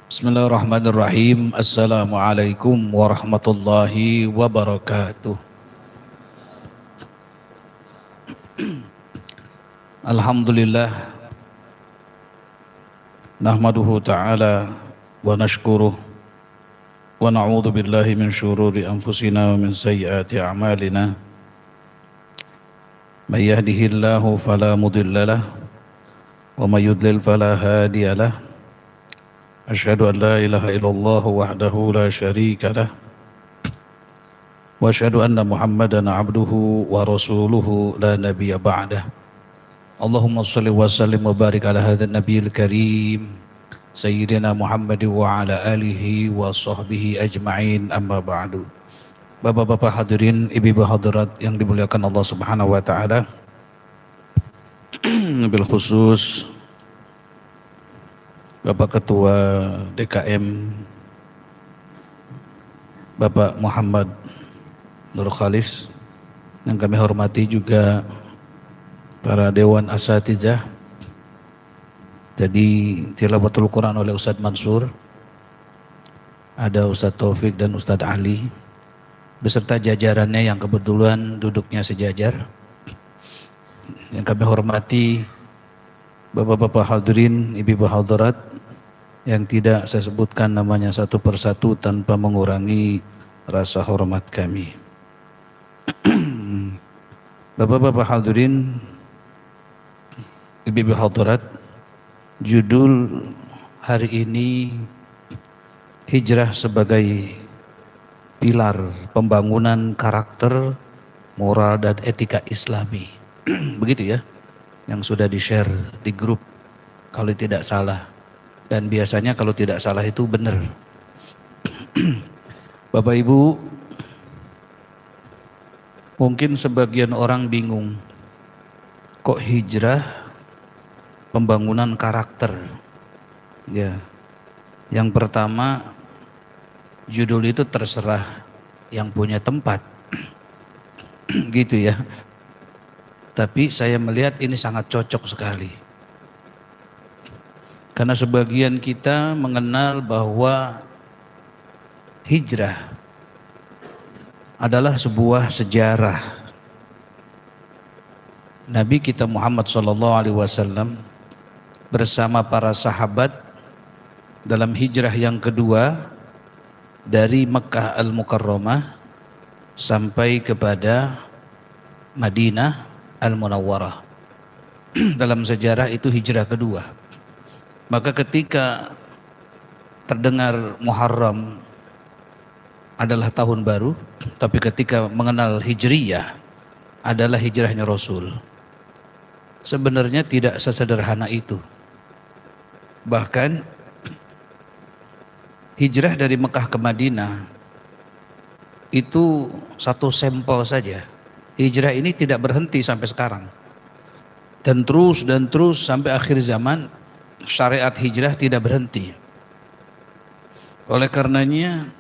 Bismillahirrahmanirrahim. Assalamualaikum warahmatullahi wabarakatuh. Alhamdulillah, nahmaduhu ta'ala wa nashkuruh wa na'udzu billahi min syururi anfusina wa min sayyiati a'malina. May yahdihillahu fala mudilla lahu wa may yudlil fala hadiya lahu. Asyhadu an la ilaha illallah wahdahu la syarika lah wa asyhadu anna Muhammadan abduhu wa rasuluhu la nabiyya ba'dah. Allahumma shalli wa sallim wa barik ala hadzal nabiyil karim sayyidina Muhammad wa ala alihi wa sahbihi ajma'in, amma ba'du. Bapak-bapak hadirin, ibu-ibu hadirat yang dimuliakan Allah Subhanahu wa taala, bil khusus Bapak Ketua DKM Bapak Muhammad Nur Khalis, yang kami hormati juga para Dewan Asatizah. Jadi tilawatul Quran oleh Ustadz Mansur, ada Ustadz Taufik dan Ustadz Ali, beserta jajarannya yang kebetulan duduknya sejajar. Yang kami hormati Bapak-bapak hadirin, ibu-ibu hadirat yang tidak saya sebutkan namanya satu persatu tanpa mengurangi rasa hormat kami. Bapak-bapak hadirin, ibu-ibu hadirat, judul hari ini hijrah sebagai pilar pembangunan karakter, moral dan etika Islami. Begitu ya, yang sudah di-share di grup kalau tidak salah, dan biasanya kalau tidak salah itu benar. Bapak Ibu, mungkin sebagian orang bingung, kok hijrah pembangunan karakter? Ya, yang pertama, judul itu terserah yang punya tempat. Gitu ya. Tapi saya melihat ini sangat cocok sekali. Karena sebagian kita mengenal bahwa hijrah adalah sebuah sejarah. Nabi kita Muhammad SAW bersama para sahabat dalam hijrah yang kedua dari Mekkah Al-Mukarramah sampai kepada Madinah Al-Munawwarah. Dalam sejarah itu hijrah kedua. Maka ketika terdengar Muharram adalah tahun baru, tapi ketika mengenal Hijriyah adalah hijrahnya Rasul. Sebenarnya tidak sesederhana itu. Bahkan hijrah dari Mekah ke Madinah itu satu sampel saja. Hijrah ini tidak berhenti sampai sekarang, dan terus sampai akhir zaman syariat hijrah tidak berhenti. Oleh karenanya,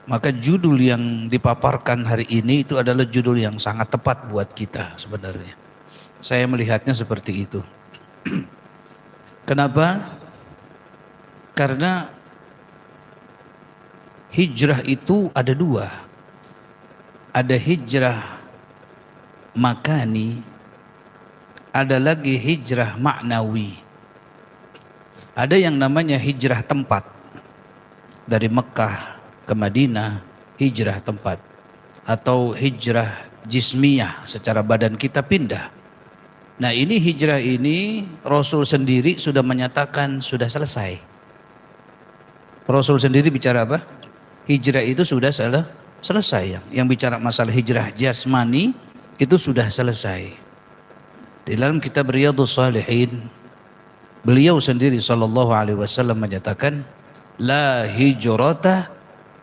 maka judul yang dipaparkan hari ini itu adalah judul yang sangat tepat buat kita sebenarnya. Saya melihatnya seperti itu. Kenapa? Karena hijrah itu ada dua. Ada hijrah makani, ada lagi hijrah maknawi. Ada yang namanya hijrah tempat, dari Mekah ke Madinah, hijrah tempat, atau hijrah jismiyah, secara badan kita pindah. Nah, ini hijrah ini Rasul sendiri sudah menyatakan sudah selesai. Rasul sendiri bicara apa? Hijrah itu sudah selesai. Yang bicara masalah hijrah jasmani itu sudah selesai. Di dalam kitab Riyadhus Shalihin, beliau sendiri sallallahu alaihi wasallam menyatakan, la hijrata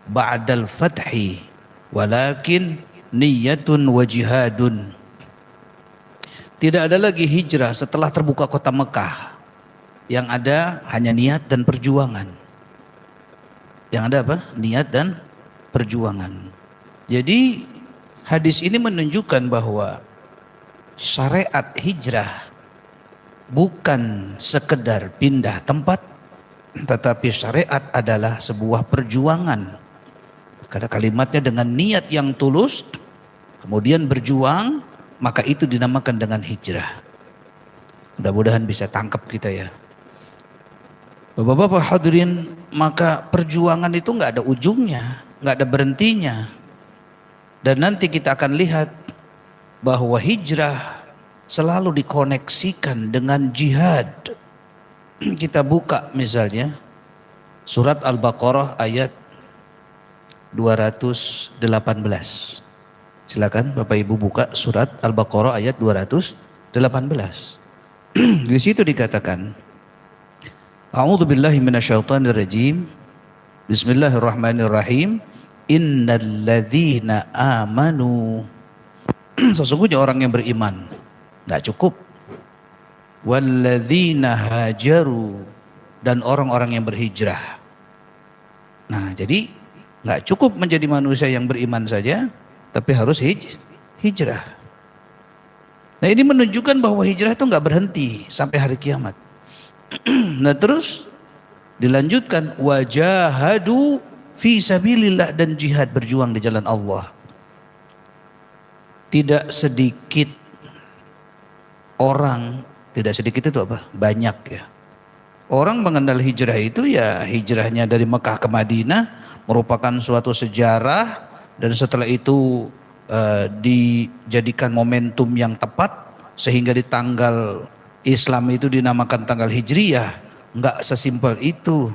ba'dal fathi walakin niyatun wa jihadun. Tidak ada lagi hijrah setelah terbuka kota Mekah. Yang ada hanya niat dan perjuangan. Yang ada apa? Niat dan perjuangan. Jadi hadis ini menunjukkan bahwa syariat hijrah bukan sekedar pindah tempat, tetapi syariat adalah sebuah perjuangan. Karena kalimatnya dengan niat yang tulus, kemudian berjuang, maka itu dinamakan dengan hijrah. Mudah-mudahan bisa tangkap kita ya. Bapak-bapak hadirin, maka perjuangan itu nggak ada ujungnya, nggak ada berhentinya. Dan nanti kita akan lihat bahwa hijrah selalu dikoneksikan dengan jihad. Kita buka misalnya surat Al-Baqarah ayat 218. Silakan Bapak Ibu buka surat Al-Baqarah ayat 218. Di situ dikatakan, A'udzu billahi minasyaitonir rajim. Bismillahirrahmanirrahim. Innal ladzina amanu. Sesungguhnya orang yang beriman. Enggak cukup. Walladzina hajaru, dan orang-orang yang berhijrah. Nah, jadi enggak cukup menjadi manusia yang beriman saja, tapi harus hijrah. Nah, ini menunjukkan bahwa hijrah itu enggak berhenti sampai hari kiamat. Nah, terus dilanjutkan wajahadu fi sabilillah, dan jihad, berjuang di jalan Allah. Tidak sedikit orang, tidak sedikit itu apa? Banyak ya. Orang mengenal hijrah itu ya hijrahnya dari Mekah ke Madinah merupakan suatu sejarah, dan setelah itu dijadikan momentum yang tepat sehingga di tanggal Islam itu dinamakan tanggal Hijriyah. Enggak sesimpel itu.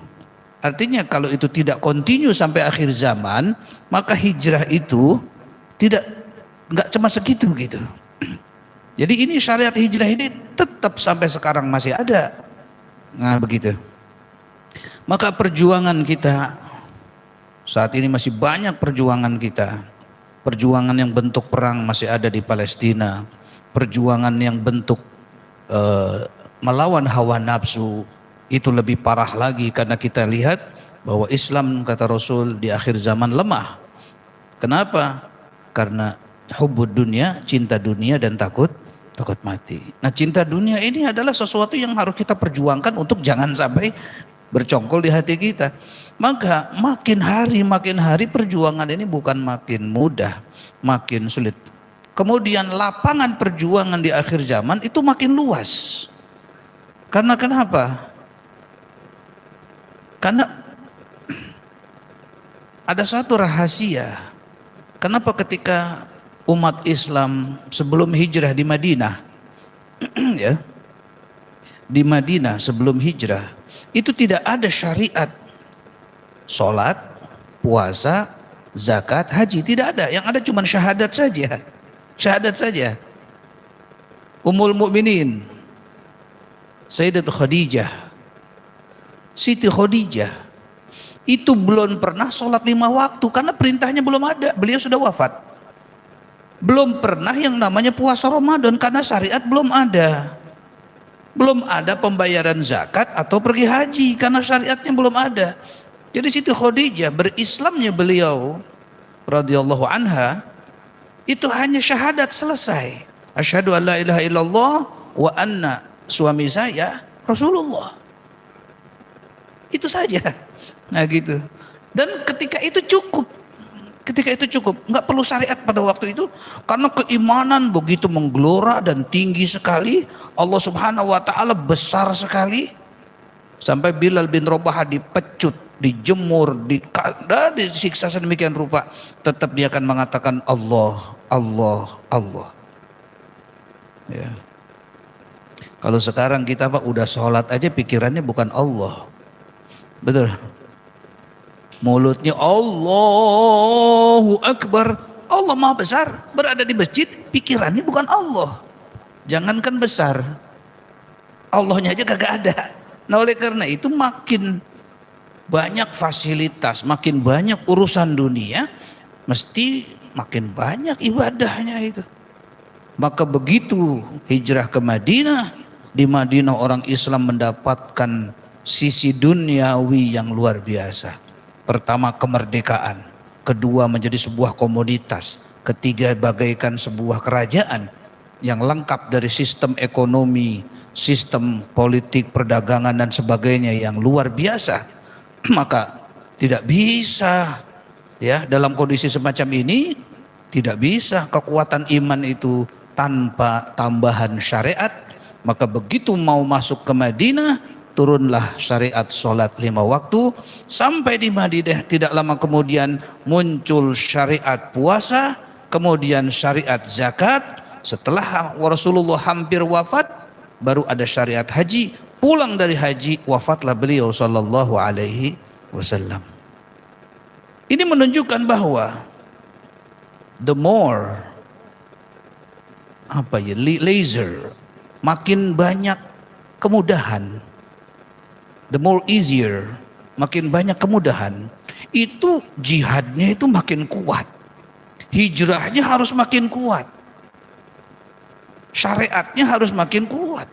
Artinya kalau itu tidak kontinu sampai akhir zaman, maka hijrah itu enggak cuma segitu gitu. Jadi ini syariat hijrah ini tetap sampai sekarang masih ada. Nah, begitu. Maka perjuangan kita saat ini masih banyak, perjuangan kita. Perjuangan yang bentuk perang masih ada di Palestina. Perjuangan yang bentuk melawan hawa nafsu itu lebih parah lagi, karena kita lihat bahwa Islam, kata Rasul, di akhir zaman lemah. Kenapa? Karena hubbud dunia, cinta dunia, dan takut mati. Nah, cinta dunia ini adalah sesuatu yang harus kita perjuangkan untuk jangan sampai bercongkol di hati kita. Maka makin hari perjuangan ini bukan makin mudah, makin sulit. Kemudian lapangan perjuangan di akhir zaman itu makin luas. Karena kenapa? Karena ada satu rahasia. Kenapa ketika umat Islam sebelum hijrah di Madinah, ya, di Madinah sebelum hijrah itu tidak ada syariat sholat, puasa, zakat, haji, tidak ada. Yang ada cuma syahadat saja. Syahadat saja. Ummul Mukminin Sayyidatul Khadijah, Siti Khadijah itu belum pernah sholat 5 waktu karena perintahnya belum ada. Beliau sudah wafat. Belum pernah yang namanya puasa Ramadan karena syariat belum ada. Belum ada pembayaran zakat atau pergi haji karena syariatnya belum ada. Jadi Siti Khadijah, berislamnya beliau radhiyallahu anha itu hanya syahadat, selesai. Asyhadu an la ilaha illallah wa anna suami saya Rasulullah. Itu saja. Nah gitu. Dan ketika itu cukup. Nggak perlu syariat pada waktu itu, karena keimanan begitu menggelora dan tinggi sekali. Allah Subhanahu wa taala besar sekali. Sampai Bilal bin Rabah dipecut, dijemur, disiksa sedemikian rupa, tetap dia akan mengatakan Allah, Allah, Allah. Ya. Kalau sekarang kita Pak udah sholat aja pikirannya bukan Allah. Betul. Mulutnya Allahu Akbar, Allah Maha Besar, berada di masjid, pikirannya bukan Allah. Jangankan besar, Allahnya aja kagak ada. Nah, oleh karena itu makin banyak fasilitas, makin banyak urusan dunia, mesti makin banyak ibadahnya itu. Maka begitu hijrah ke Madinah, di Madinah orang Islam mendapatkan sisi duniawi yang luar biasa. Pertama, kemerdekaan. Kedua, menjadi sebuah komoditas. Ketiga, bagaikan sebuah kerajaan yang lengkap dari sistem ekonomi, sistem politik, perdagangan dan sebagainya yang luar biasa, maka tidak bisa ya dalam kondisi semacam ini, tidak bisa kekuatan iman itu tanpa tambahan syariat. Maka begitu mau masuk ke Madinah, turunlah syariat sholat 5 waktu. Sampai di Madinah tidak lama kemudian muncul syariat puasa, kemudian syariat zakat. Setelah Rasulullah hampir wafat, baru ada syariat haji. Pulang dari haji, wafatlah beliau sallallahu alaihi wasallam. Ini menunjukkan bahwa the more laser, makin banyak kemudahan, the more easier, makin banyak kemudahan, itu jihadnya itu makin kuat, hijrahnya harus makin kuat, syariatnya harus makin kuat.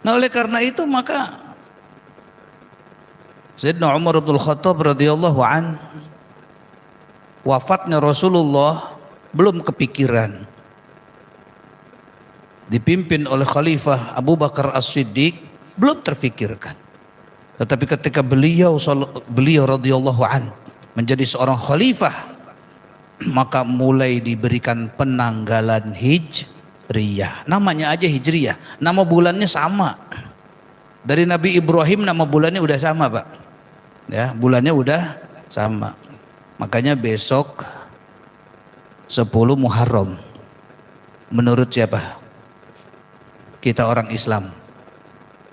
Nah, oleh karena itu maka Sayyidina Umar bin Khattab radhiyallahu an, wafatnya Rasulullah belum kepikiran, dipimpin oleh Khalifah Abu Bakar As-Siddiq, belum terfikirkan. Tetapi ketika beliau radhiyallahu an menjadi seorang khalifah, maka mulai diberikan penanggalan hijriyah. Namanya aja hijriyah, nama bulannya sama. Dari Nabi Ibrahim nama bulannya udah sama, Pak. Ya, bulannya udah sama. Makanya besok 10 Muharram. Menurut siapa? Kita orang Islam.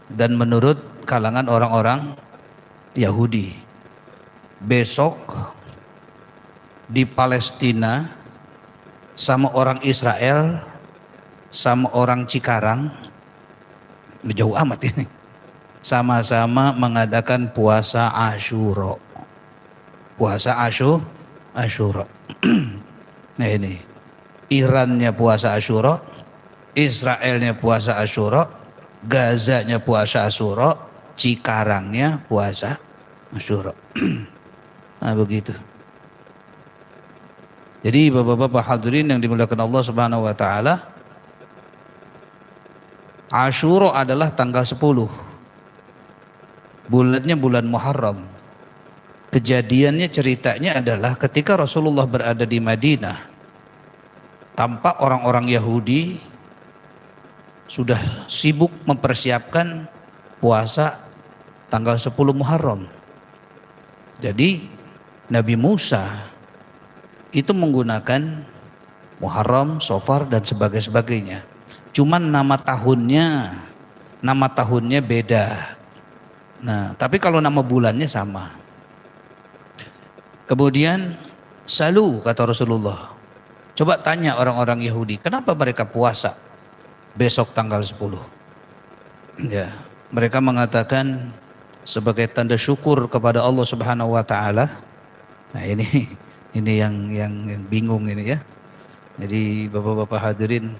Dan menurut kalangan orang-orang Yahudi, besok di Palestina sama orang Israel sama orang Cikarang, jauh amat ini, sama-sama mengadakan puasa Asyura. Puasa Asyura. Nah ini, Irannya puasa Asyura, Israelnya puasa Asyura, Gazanya puasa Asyura, Cikarangnya puasa Asyura. Nah begitu. Jadi bapak-bapak hadirin yang dimuliakan Allah Subhanahu wa taala, Asyura adalah tanggal 10. Bulannya bulan Muharram. Kejadiannya, ceritanya adalah ketika Rasulullah berada di Madinah, tampak orang-orang Yahudi sudah sibuk mempersiapkan puasa tanggal 10 Muharram. Jadi Nabi Musa itu menggunakan Muharram, Safar dan sebagainya. Cuman nama tahunnya beda. Nah, tapi kalau nama bulannya sama. Kemudian salu, kata Rasulullah, coba tanya orang-orang Yahudi, kenapa mereka puasa besok tanggal 10? Ya, mereka mengatakan sebagai tanda syukur kepada Allah Subhanahu wa taala. Nah, ini yang bingung ini ya. Jadi bapak-bapak hadirin,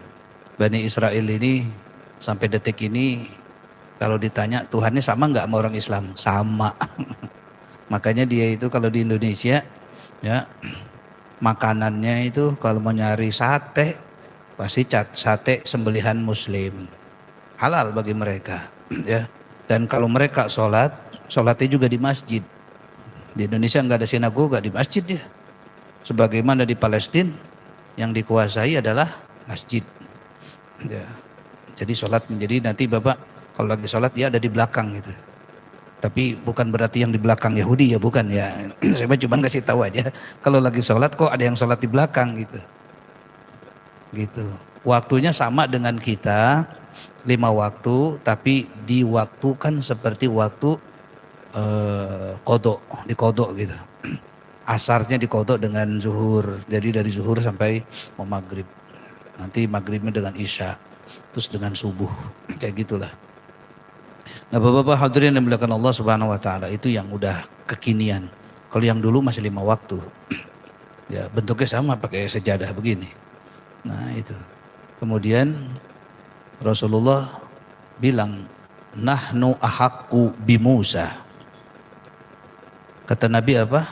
Bani Israel ini sampai detik ini kalau ditanya Tuhannya sama nggak sama orang Islam? Sama. Makanya dia itu kalau di Indonesia ya, makanannya itu kalau mau nyari sate pasti sate sembelihan Muslim, halal bagi mereka ya. Dan kalau mereka sholatnya juga di masjid. Di Indonesia nggak ada sinagoga, di masjid ya. Sebagaimana di Palestina yang dikuasai adalah masjid ya. Jadi sholat, jadi nanti bapak kalau lagi sholat dia ada di belakang gitu. Tapi bukan berarti yang di belakang Yahudi ya, bukan ya. Saya cuma kasih tahu aja. Kalau lagi sholat kok ada yang sholat di belakang gitu. Gitu. Waktunya sama dengan kita 5 waktu, tapi diwaktukan seperti waktu kodok, dikodok gitu. Asarnya dikodok dengan zuhur. Jadi dari zuhur sampai mau maghrib. Nanti maghribnya dengan isya, terus dengan subuh, kayak gitulah. Nah bapak-bapak hadirin yang dimuliakan Allah Subhanahu wa taala, itu yang udah kekinian. Kalau yang dulu masih 5 waktu. Ya bentuknya sama, pakai sejadah begini. Nah itu. Kemudian Rasulullah bilang, nahnu ahaqqu bi Musa. Kata Nabi apa?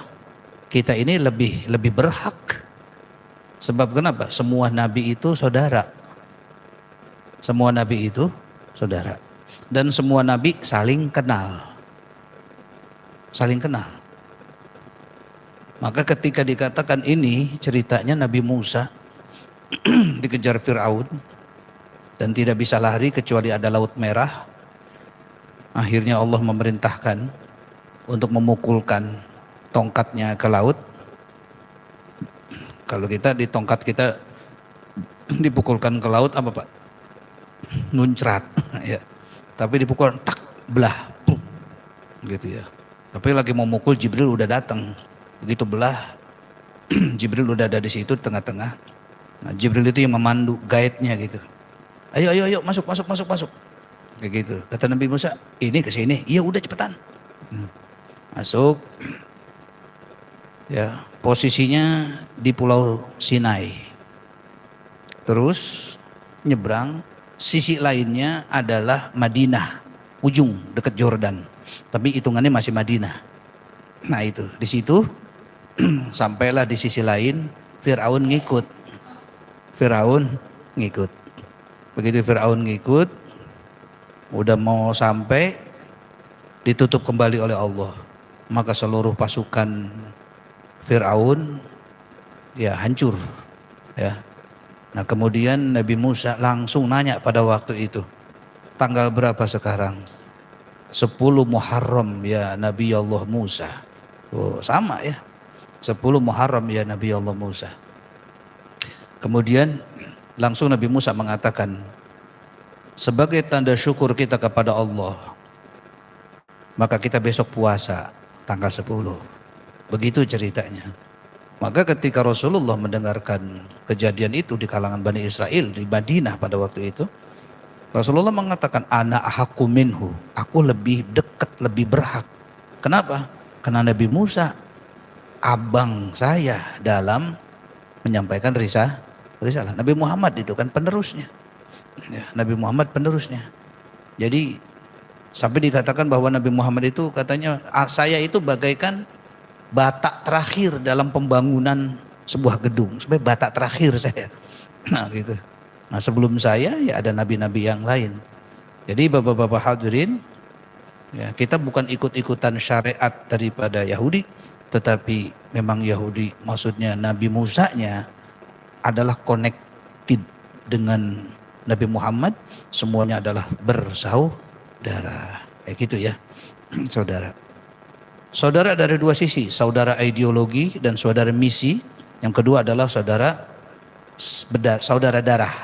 Kita ini lebih berhak. Sebab kenapa? Semua nabi itu saudara. Semua nabi itu saudara. Dan semua nabi saling kenal. Saling kenal. Maka ketika dikatakan ini ceritanya Nabi Musa dikejar Fir'aun dan tidak bisa lari kecuali ada laut merah. Akhirnya Allah memerintahkan untuk memukulkan tongkatnya ke laut. Kalau kita di tongkat kita dipukulkan ke laut apa Pak? Muncrat ya. Tapi dipukul tak belah gitu ya. Tapi lagi mau mukul Jibril udah datang. Begitu belah Jibril udah ada di situ tengah-tengah. Nah, Jibril itu yang memandu guide-nya gitu. Ayo masuk. Kayak gitu. Kata Nabi Musa, ini ke sini. Iya udah cepetan. Masuk. Ya, posisinya di Pulau Sinai. Terus nyebrang, sisi lainnya adalah Madinah, ujung dekat Jordan. Tapi hitungannya masih Madinah. Nah itu, di situ sampailah di sisi lain, Fir'aun ngikut. Begitu Fir'aun ngikut, udah mau sampai, ditutup kembali oleh Allah. Maka seluruh pasukan Fir'aun ya hancur. Ya. Nah kemudian Nabi Musa langsung nanya pada waktu itu, tanggal berapa sekarang? 10 Muharram ya Nabi Allah Musa. Oh, sama ya. 10 Muharram ya Nabi Allah Musa. Kemudian langsung Nabi Musa mengatakan, sebagai tanda syukur kita kepada Allah, maka kita besok puasa tanggal 10. Begitu ceritanya. Maka ketika Rasulullah mendengarkan kejadian itu di kalangan Bani Israel di Madinah pada waktu itu, Rasulullah mengatakan, ana ahaqqu minhu, aku lebih dekat, lebih berhak. Kenapa? Karena Nabi Musa abang saya dalam menyampaikan risalah. Nabi Muhammad itu kan penerusnya. Ya, Nabi Muhammad penerusnya. Jadi sampai dikatakan bahwa Nabi Muhammad itu katanya, saya itu bagaikan batak terakhir dalam pembangunan sebuah gedung. Sebagai batak terakhir saya. Nah gitu. Nah sebelum saya ya ada nabi-nabi yang lain. Jadi bapak-bapak hadirin, ya, kita bukan ikut-ikutan syariat daripada Yahudi, tetapi memang Yahudi maksudnya Nabi Musanya adalah connected dengan Nabi Muhammad, semuanya adalah bersaudara. Kayak gitu ya, saudara. Saudara dari dua sisi, saudara ideologi dan saudara misi. Yang kedua adalah saudara darah.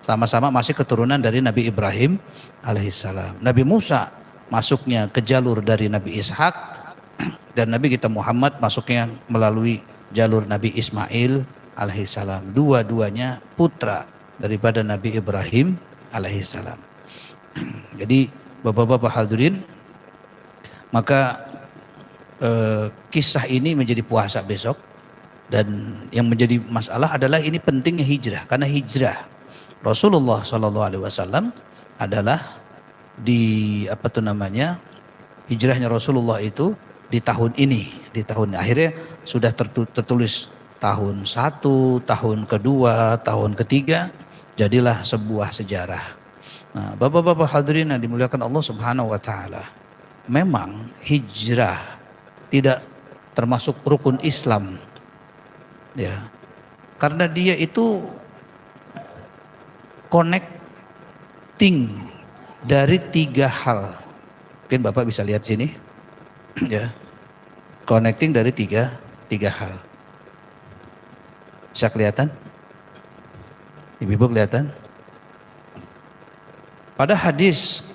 Sama-sama masih keturunan dari Nabi Ibrahim alaihissalam. Nabi Musa masuknya ke jalur dari Nabi Ishak, dan Nabi kita Muhammad masuknya melalui jalur Nabi Ismail alaihissalam. Dua-duanya putra daripada Nabi Ibrahim alaihissalam. Jadi bapak-bapak hadirin, maka kisah ini menjadi puasa besok. Dan yang menjadi masalah adalah ini pentingnya hijrah, karena hijrah Rasulullah SAW adalah di hijrahnya Rasulullah itu di tahun ini, akhirnya sudah tertulis tahun 1, tahun kedua, tahun ketiga, jadilah sebuah sejarah. Nah, bapak-bapak hadirin yang dimuliakan Allah Subhanahu wa taala, memang hijrah tidak termasuk rukun Islam. Ya. Karena dia itu connecting dari 3 hal. Mungkin Bapak bisa lihat sini. Ya. Connecting dari tiga hal. Bisa kelihatan? Ibu-ibu kelihatan? Pada hadis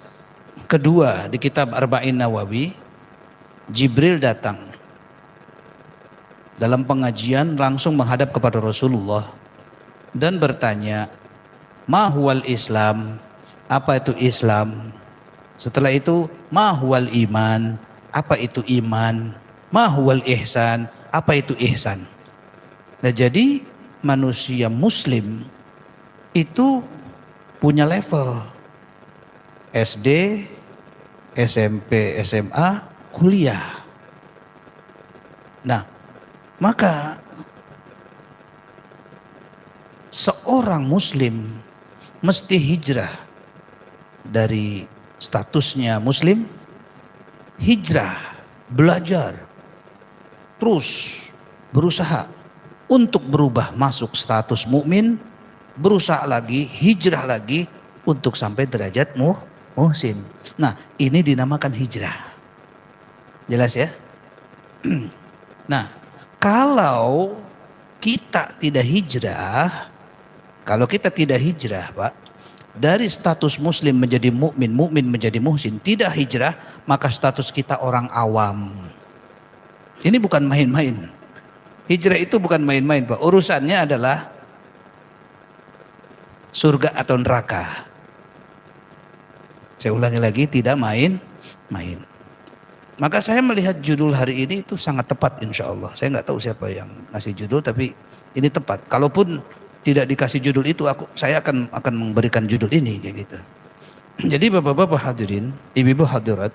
kedua di kitab Arba'in Nawawi, Jibril datang dalam pengajian langsung menghadap kepada Rasulullah dan bertanya, ma huwal Islam, apa itu Islam? Setelah itu, ma huwal iman, apa itu iman? Ma huwal ihsan, apa itu ihsan? Nah jadi manusia muslim itu punya level SD, SMP, SMA, kuliah. Nah, maka seorang muslim mesti hijrah dari statusnya muslim, hijrah, belajar, terus berusaha untuk berubah masuk status mukmin, berusaha lagi, hijrah lagi untuk sampai derajat muhsin. Nah, ini dinamakan hijrah. Jelas ya? Nah, kalau kita tidak hijrah, Pak, dari status muslim menjadi mukmin, mukmin menjadi muhsin, tidak hijrah, maka status kita orang awam. Ini bukan main-main. Hijrah itu bukan main-main, Pak. Urusannya adalah surga atau neraka. Saya ulangi lagi, tidak main-main. Maka saya melihat judul hari ini itu sangat tepat, insya Allah. Saya nggak tahu siapa yang ngasih judul, tapi ini tepat. Kalaupun tidak dikasih judul itu, saya akan memberikan judul ini, kayak gitu. Jadi bapak-bapak hadirin, ibu-ibu hadirat,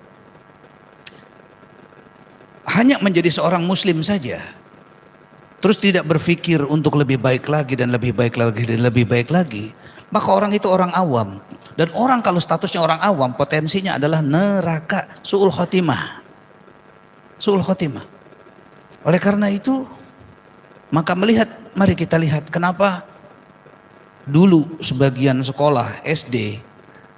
hanya menjadi seorang muslim saja, terus tidak berpikir untuk lebih baik lagi dan lebih baik lagi dan lebih baik lagi, maka orang itu orang awam. Dan orang kalau statusnya orang awam, potensinya adalah neraka, su'ul khotimah. Su'ul khotimah. Oleh karena itu, maka mari kita lihat kenapa dulu sebagian sekolah SD,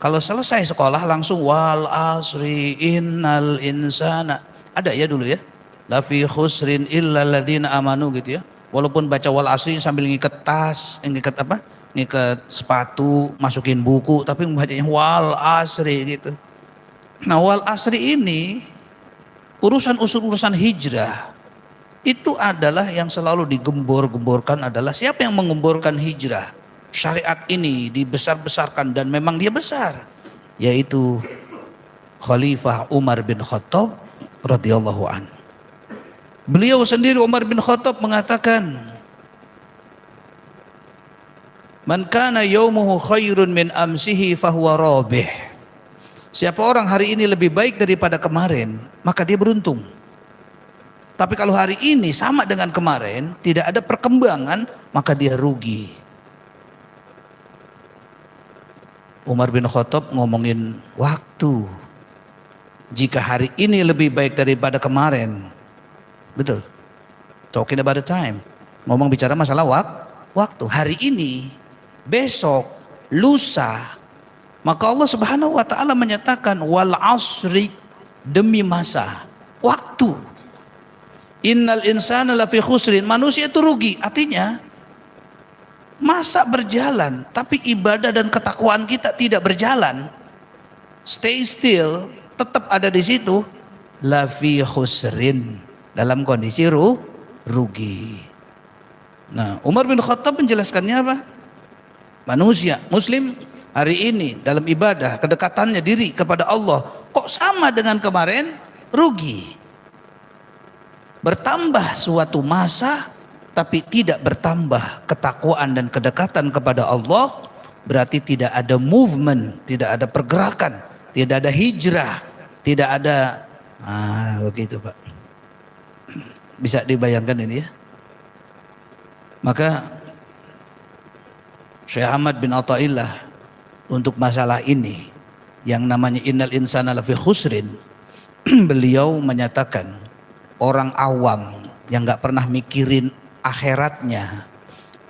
kalau selesai sekolah langsung wal asri innal insana. Ada ya dulu ya? Lafi khusrin illa ladzina amanu gitu ya. Walaupun baca wal asri sambil ngikat tas, ngikat sepatu, masukin buku, tapi membacanya wal asri gitu. Nah, wal asri ini urusan hijrah itu adalah yang selalu digembor-gemborkan adalah siapa yang menggemborkan hijrah. Syariat ini dibesar-besarkan dan memang dia besar, yaitu Khalifah Umar bin Khattab radhiyallahu anhu. Beliau sendiri Umar bin Khattab mengatakan, "Man kana yaumuhu khairun min amsihi fahuwa rabih." Siapa orang hari ini lebih baik daripada kemarin, maka dia beruntung. Tapi kalau hari ini sama dengan kemarin, tidak ada perkembangan, maka dia rugi. Umar bin Khattab ngomongin waktu. Jika hari ini lebih baik daripada kemarin, betul. Talking about the time. Ngomong bicara masalah waktu. Hari ini, besok, lusa. Maka Allah Subhanahu wa taala menyatakan wal asri, demi masa, waktu. Innal insana lafi khusrin, manusia itu rugi. Artinya masa berjalan tapi ibadah dan ketakwaan kita tidak berjalan. Stay still, tetap ada di situ, lafi khusrin, dalam kondisi rugi. Nah, Umar bin Khattab menjelaskannya apa? Manusia muslim hari ini dalam ibadah, kedekatannya diri kepada Allah kok sama dengan kemarin, rugi. Bertambah suatu masa tapi tidak bertambah ketakwaan dan kedekatan kepada Allah, berarti tidak ada movement, tidak ada pergerakan, tidak ada hijrah, tidak ada begitu Pak. Bisa dibayangkan ini ya. Maka Syekh Ahmad bin Athaillah untuk masalah ini yang namanya innal insana lafi khusrin, beliau menyatakan orang awam yang nggak pernah mikirin akhiratnya,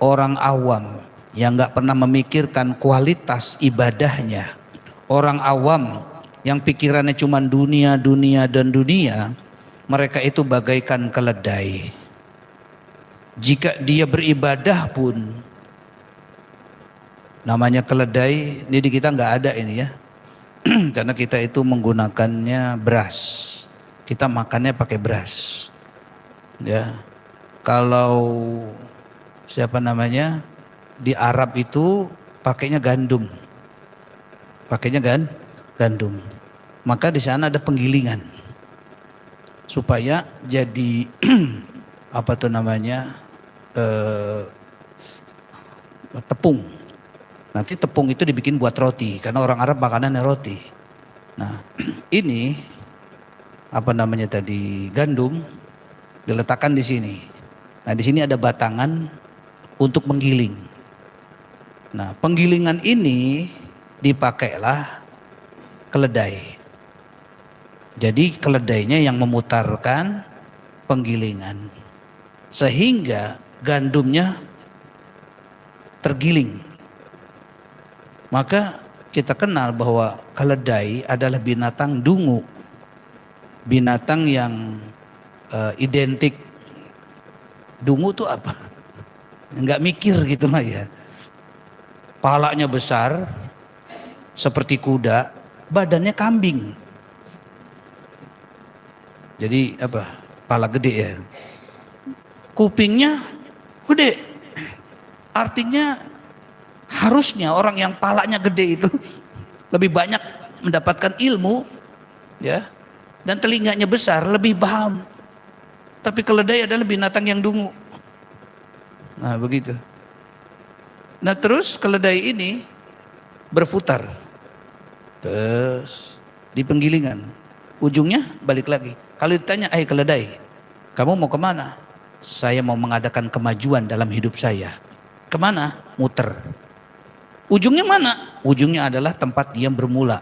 orang awam yang nggak pernah memikirkan kualitas ibadahnya, orang awam yang pikirannya cuma dunia dan dunia, mereka itu bagaikan keledai. Jika dia beribadah pun, namanya keledai, ini di kita nggak ada ini ya, karena kita itu menggunakannya beras, kita makannya pakai beras, ya. Kalau siapa namanya di Arab itu pakainya gandum, gandum. Maka di sana ada penggilingan supaya jadi apa tuh namanya tepung. Nanti tepung itu dibikin buat roti, karena orang Arab makanannya roti. Nah, ini apa namanya tadi, gandum diletakkan di sini. Nah, di sini ada batangan untuk menggiling. Nah, penggilingan ini dipakailah keledai. Jadi keledainya yang memutarkan penggilingan, sehingga gandumnya tergiling. Maka kita kenal bahwa keledai adalah binatang dungu, binatang yang identik. Dungu itu apa? Enggak mikir gitu lah ya. Palanya besar seperti kuda, badannya kambing. Jadi apa? Pala gede ya. Kupingnya gede. Artinya harusnya orang yang palanya gede itu lebih banyak mendapatkan ilmu, ya, dan telinganya besar, lebih paham. Tapi keledai adalah binatang yang dungu. Nah begitu. Nah terus keledai ini berputar terus di penggilingan, ujungnya balik lagi. Kalau ditanya, keledai, kamu mau kemana? Saya mau mengadakan kemajuan dalam hidup saya. Kemana? Muter. Ujungnya mana? Ujungnya adalah tempat dia bermula.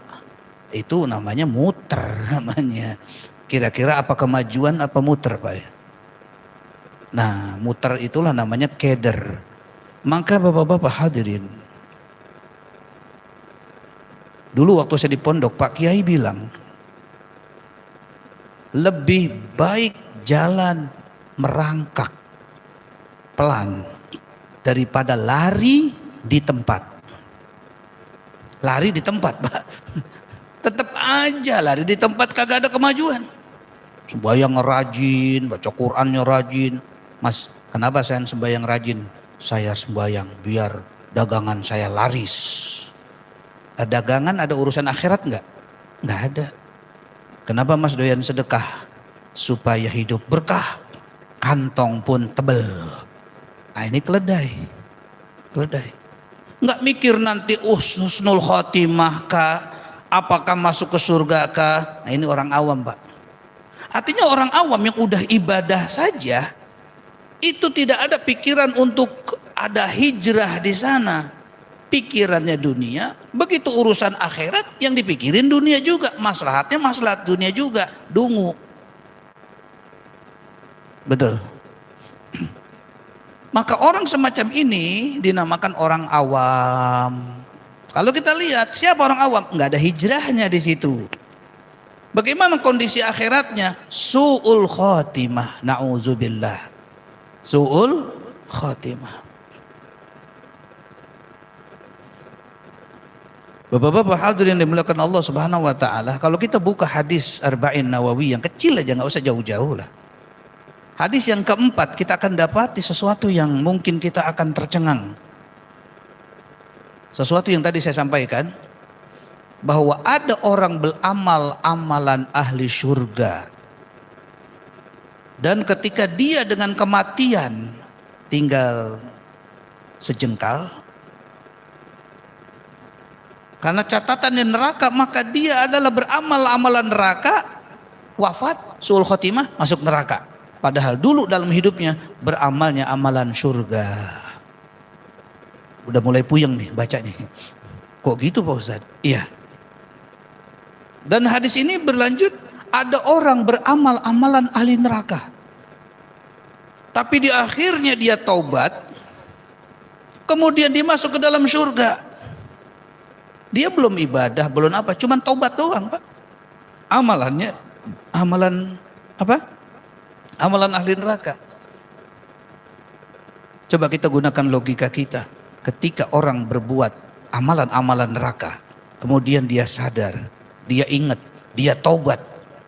Itu namanya muter namanya. Kira-kira apa kemajuan apa muter, Pak? Nah, muter itulah namanya keder. Maka bapak-bapak hadirin, dulu waktu saya di pondok, Pak Kiai bilang, lebih baik jalan merangkak pelan daripada lari di tempat. Lari di tempat, Pak. Tetap aja lari di tempat, kagak ada kemajuan. Sembahyang rajin, baca Qur'annya rajin. Mas, kenapa saya sembahyang rajin? Saya sembahyang biar dagangan saya laris. Dagangan ada urusan akhirat enggak? Enggak ada. Kenapa Mas doyan sedekah? Supaya hidup berkah, kantong pun tebel. Nah ini keledai. Keledai. Enggak mikir nanti husnul khotimah kah? Apakah masuk ke surga kah? Nah ini orang awam, Pak. Artinya orang awam yang udah ibadah saja, itu tidak ada pikiran untuk ada hijrah di sana. Pikirannya dunia, begitu urusan akhirat yang dipikirin dunia juga, maslahatnya maslahat dunia juga, dungu. Betul. Maka orang semacam ini dinamakan orang awam. Kalau kita lihat siapa orang awam, nggak ada hijrahnya di situ. Bagaimana kondisi akhiratnya? Su'ul khotimah, na'udzubillah. Su'ul khotimah. Bapak-bapak hadirin dimuliakan Allah Subhanahu wa taala, kalau kita buka hadis Arba'in Nawawi yang kecil aja, nggak usah jauh-jauh lah. Hadis yang keempat, kita akan dapati sesuatu yang mungkin kita akan tercengang. Sesuatu yang tadi saya sampaikan, bahwa ada orang beramal amalan ahli surga, dan ketika dia dengan kematian tinggal sejengkal, karena catatan di neraka, maka dia adalah beramal amalan neraka, wafat, su'ul khotimah, masuk neraka. Padahal dulu dalam hidupnya beramalnya amalan surga. Udah mulai puyeng nih bacanya. Kok gitu Pak Ustadz? Iya. Dan hadis ini berlanjut, ada orang beramal amalan ahli neraka. Tapi di akhirnya dia taubat, kemudian dia masuk ke dalam surga. Dia belum ibadah, belum apa, cuman taubat doang, Pak. Amalannya amalan apa? Amalan ahli neraka. Coba kita gunakan logika kita. Ketika orang berbuat amalan-amalan neraka, kemudian dia sadar, dia ingat, dia taubat.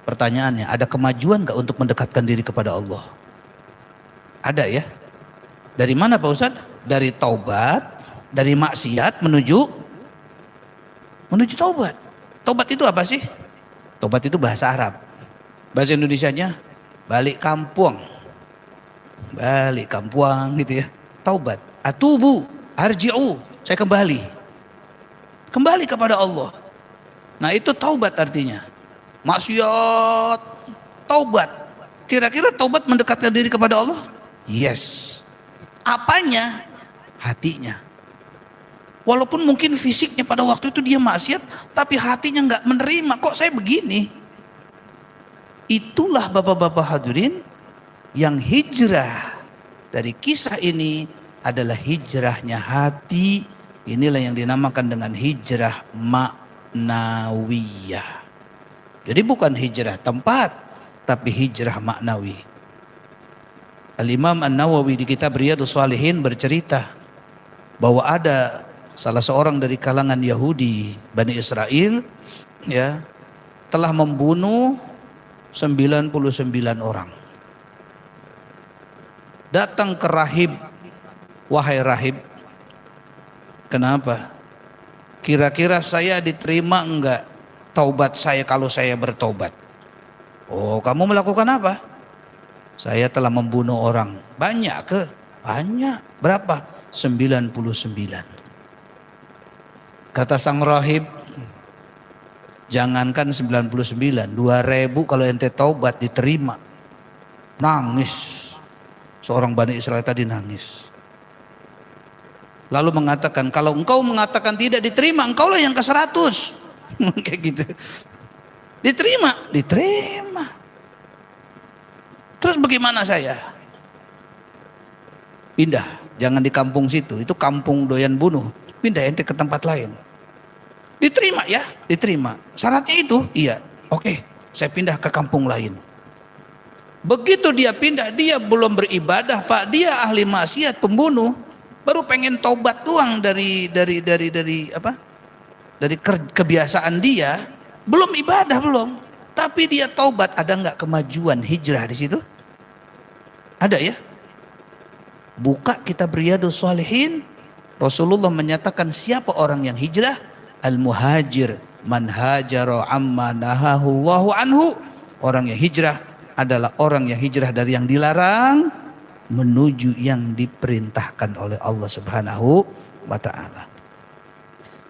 Pertanyaannya, ada kemajuan gak untuk mendekatkan diri kepada Allah? Ada ya? Dari mana Pak Ustadz? Dari taubat, dari maksiat menuju taubat. Taubat itu apa sih? Taubat itu bahasa Arab. Bahasa Indonesianya balik kampung. Balik kampung gitu ya. Taubat. Atubu, arji'u. Saya kembali. Kembali kepada Allah. Nah itu taubat artinya. Maksiat, taubat. Kira-kira taubat mendekatkan diri kepada Allah? Yes. Apanya? Hatinya. Walaupun mungkin fisiknya pada waktu itu dia maksiat, tapi hatinya nggak menerima, kok saya begini. Itulah bapak-bapak hadirin yang hijrah dari kisah ini adalah hijrahnya hati. Inilah yang dinamakan dengan hijrah maknawiyah. Jadi bukan hijrah tempat, tapi hijrah maknawi. Al-Imam An-Nawawi di kitab Riyadhus Shalihin bercerita bahwa ada salah seorang dari kalangan Yahudi Bani Israel, ya, telah membunuh 99 orang. Datang ke rahib, wahai rahib, kenapa? Kira-kira saya diterima enggak taubat saya kalau saya bertobat? Oh, kamu melakukan apa? Saya telah membunuh orang. Banyak ke? Banyak. Berapa? 99. Kata sang rahib, jangankan 99, 2000 kalau ente taubat diterima. Nangis. Seorang Bani Israel tadi nangis. Lalu mengatakan, kalau engkau mengatakan tidak diterima, engkaulah yang ke-100. Kayak gitu. Diterima, diterima. Terus bagaimana saya? Pindah, jangan di kampung situ, itu kampung doyan bunuh. Pindah ente ke tempat lain. Diterima ya, diterima. Syaratnya itu, iya. Oke, saya pindah ke kampung lain. Begitu dia pindah, dia belum beribadah, Pak. Dia ahli maksiat, pembunuh. Baru pengen tobat doang dari apa? Dari kebiasaan dia, belum ibadah belum. Tapi dia taubat, ada nggak kemajuan hijrah di situ? Ada ya? Buka kitab Riyadhus Shalihin, Rasulullah menyatakan siapa orang yang hijrah? Al-muhajir man hajara amma nahahullahu anhu. Orang yang hijrah adalah orang yang hijrah dari yang dilarang menuju yang diperintahkan oleh Allah Subhanahu wa ta'ala.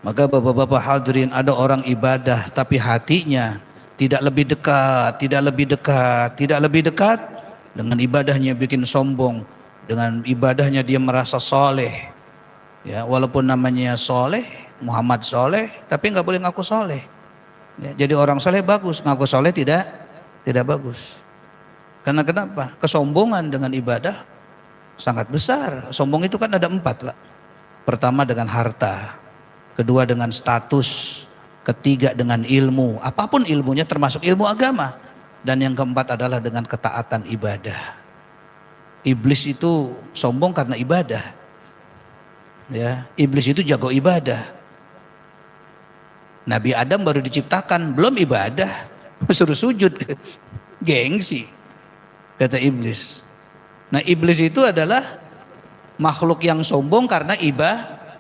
Maka bapak-bapak hadirin, ada orang ibadah tapi hatinya tidak lebih dekat, tidak lebih dekat, tidak lebih dekat. Dengan ibadahnya bikin sombong, dengan ibadahnya dia merasa soleh. Ya, walaupun namanya soleh, Muhammad soleh, tapi nggak boleh ngaku soleh. Ya, jadi orang soleh bagus, ngaku soleh tidak bagus. Karena kenapa? Kesombongan dengan ibadah sangat besar. Sombong itu kan ada 4 lah. Pertama dengan harta, kedua dengan status, ketiga dengan ilmu, apapun ilmunya termasuk ilmu agama, dan yang keempat adalah dengan ketaatan ibadah. Iblis itu sombong karena ibadah. Ya, iblis itu jago ibadah. Nabi Adam baru diciptakan, belum ibadah, suruh sujud, gengsi. Kata iblis. Nah, iblis itu adalah makhluk yang sombong karena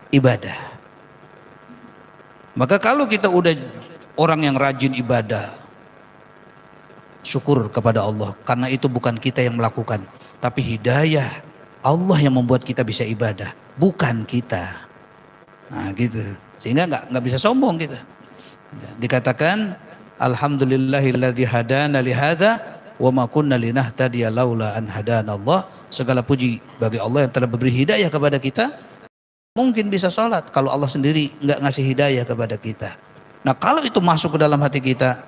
ibadah. Maka kalau kita udah orang yang rajin ibadah, syukur kepada Allah, karena itu bukan kita yang melakukan, tapi hidayah Allah yang membuat kita bisa ibadah, bukan kita. Nah gitu, sehingga nggak bisa sombong kita. Dikatakan alhamdulillahilladzi hadana lihadza wa ma kunna linahtadiya laula an hadana Allah. Segala puji bagi Allah yang telah memberi hidayah kepada kita. Mungkin bisa sholat kalau Allah sendiri nggak ngasih hidayah kepada kita. Nah kalau itu masuk ke dalam hati kita,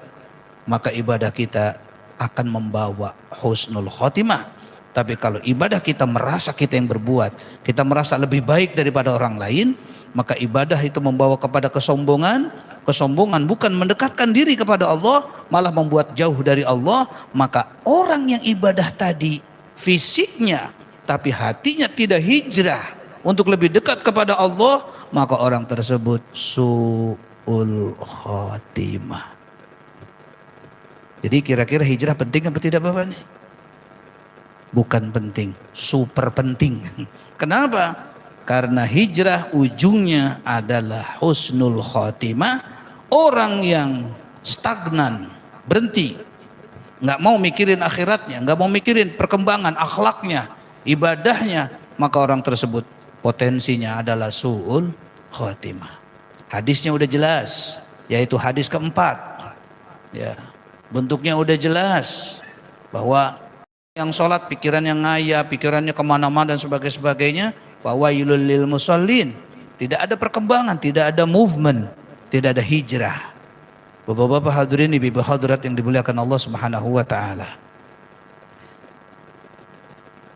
maka ibadah kita akan membawa husnul khotimah. Tapi kalau ibadah kita merasa kita yang berbuat, kita merasa lebih baik daripada orang lain, maka ibadah itu membawa kepada kesombongan. Kesombongan bukan mendekatkan diri kepada Allah, malah membuat jauh dari Allah. Maka orang yang ibadah tadi fisiknya, tapi hatinya tidak hijrah untuk lebih dekat kepada Allah, maka orang tersebut su'ul khotimah. Jadi kira-kira hijrah penting apa tidak Bapak nih? Bukan penting, super penting. Kenapa? Karena hijrah ujungnya adalah husnul khotimah. Orang yang stagnan, berhenti, nggak mau mikirin akhiratnya, nggak mau mikirin perkembangan akhlaknya, ibadahnya, maka orang tersebut potensinya adalah su'ul khotimah. Hadisnya udah jelas, yaitu hadis keempat. Ya, bentuknya udah jelas bahwa yang sholat pikirannya ngaya, pikirannya kemana-mana dan sebagainya, fawailul lil musallin. tidak ada perkembangan, tidak ada movement, tidak ada hijrah. Bapak-bapak hadirin ibu hadirat yang dimuliakan Allah Subhanahu wa taala.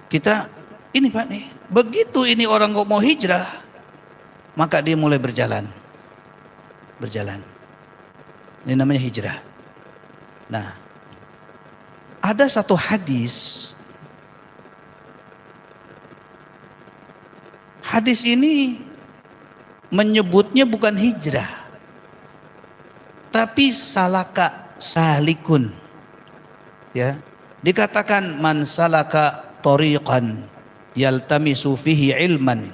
Kita ini Pak nih, begitu ini orang kok mau hijrah, maka dia mulai berjalan. Ini namanya hijrah. Nah, ada satu hadis. Hadis ini menyebutnya bukan hijrah, tapi salaka salikun. Ya, dikatakan man salaka tariqan yaltamisu fihi ilman.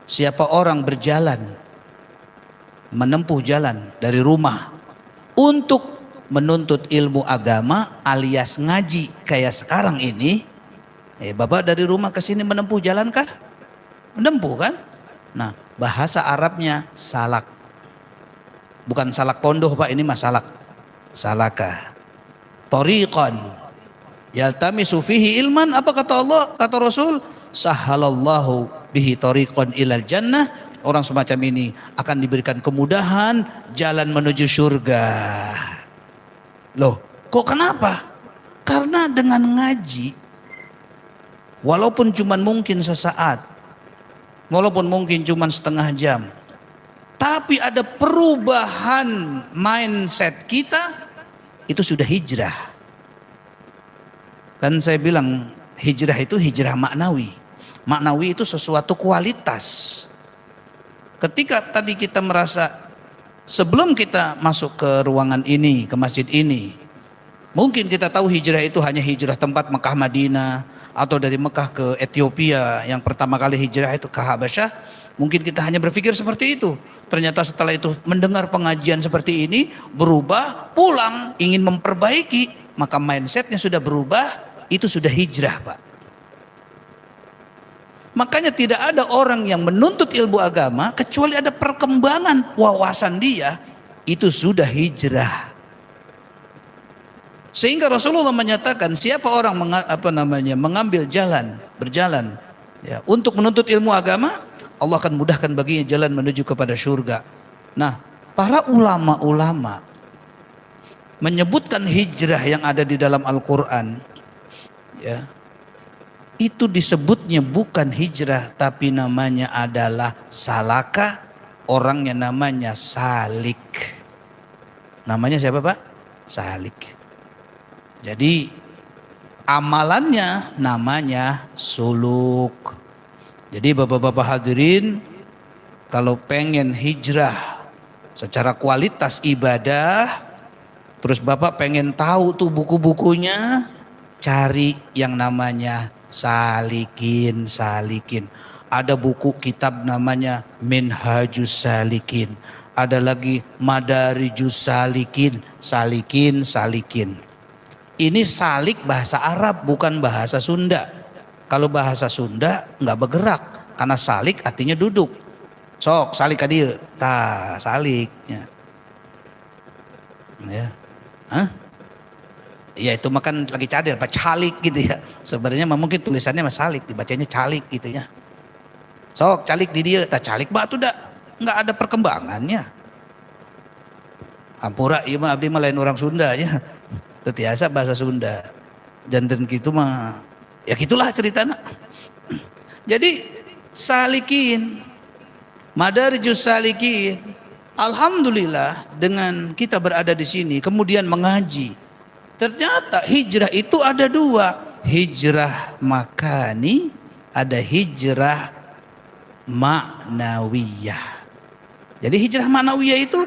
Siapa orang berjalan, menempuh jalan dari rumah untuk menuntut ilmu agama alias ngaji kayak sekarang ini. Bapak dari rumah ke sini menempuh jalan kah? Menempuh kan? Nah, bahasa Arabnya salak. Bukan salak pondok Pak, ini mah salak. Salaka. Tariqan yaltamisu fihi ilman, apa kata Allah, kata Rasul, sahalallahu bihi tariqan ilal jannah. Orang semacam ini akan diberikan kemudahan jalan menuju surga. Loh, kok kenapa? Karena dengan ngaji, walaupun cuma mungkin sesaat, walaupun mungkin cuma setengah jam, tapi ada perubahan mindset kita, itu sudah hijrah. Kan saya bilang hijrah itu hijrah maknawi. Maknawi itu sesuatu kualitas. Ketika tadi kita merasa sebelum kita masuk ke ruangan ini, ke masjid ini, mungkin kita tahu hijrah itu hanya hijrah tempat Mekah Madinah, atau dari Mekah ke Ethiopia yang pertama kali hijrah itu ke Habasyah. Mungkin kita hanya berpikir seperti itu. Ternyata setelah itu mendengar pengajian seperti ini, berubah, pulang ingin memperbaiki, maka mindsetnya sudah berubah. Itu sudah hijrah Pak. Makanya tidak ada orang yang menuntut ilmu agama kecuali ada perkembangan wawasan dia, itu sudah hijrah. Sehingga Rasulullah menyatakan siapa orang mengambil berjalan ya, untuk menuntut ilmu agama, Allah akan mudahkan baginya jalan menuju kepada surga. Nah, para ulama-ulama menyebutkan hijrah yang ada di dalam Al-Quran, ya, itu disebutnya bukan hijrah, tapi namanya adalah salaka. Orangnya namanya salik. Namanya siapa Pak? Salik. Jadi amalannya namanya suluk. Jadi bapak-bapak hadirin, kalau pengen hijrah secara kualitas ibadah, terus bapak pengen tahu tuh buku-bukunya, cari yang namanya salikin. Ada buku kitab namanya Minhajus Salikin, ada lagi Madarijus Salikin. Ini salik bahasa Arab, bukan bahasa Sunda. Kalau bahasa Sunda nggak bergerak, karena salik artinya duduk. Sok salik dia, salik. Ya. Hah? Ya itu makan lagi cadel, Pak, calik gitu ya. Sebenarnya mungkin tulisannya mas salik, dibacanya calik gitu ya. Sok calik di dia, calik batu dah, nggak ada perkembangannya. Ampura, iya mah abdi mah lain orang Sunda ya. Tetiasa bahasa Sunda. Janten gitu mah, ya gitulah ceritanya. Jadi salikin, Madarijus Salikin. Alhamdulillah dengan kita berada di sini, kemudian mengaji. Ternyata hijrah itu ada dua, hijrah makani, ada hijrah maknawiyah. Jadi hijrah maknawiyah itu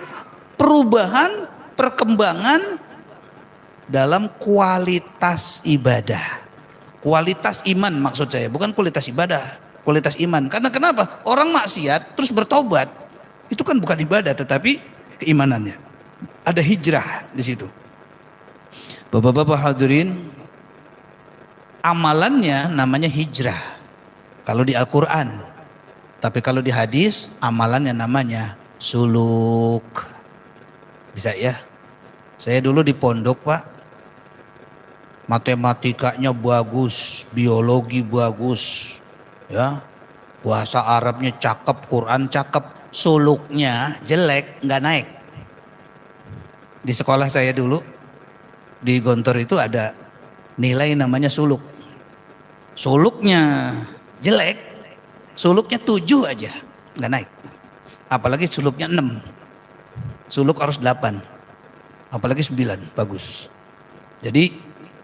perubahan, perkembangan dalam kualitas ibadah. Kualitas iman maksud saya, bukan kualitas ibadah, kualitas iman. Karena kenapa? Orang maksiat terus bertobat, itu kan bukan ibadah tetapi keimanannya. Ada hijrah di situ. Bapak-bapak hadirin, amalannya namanya hijrah kalau di Al-Quran, tapi kalau di hadis amalannya namanya suluk. Bisa ya? Saya dulu di pondok Pak, matematikanya bagus, biologi bagus, ya, Bahasa Arabnya cakep, Quran cakep, suluknya jelek, nggak naik. Di sekolah saya dulu, di Gontor itu ada nilai namanya suluk. Suluknya jelek, suluknya 7 aja, nggak naik. Apalagi suluknya 6, suluk harus 8, apalagi 9, bagus. Jadi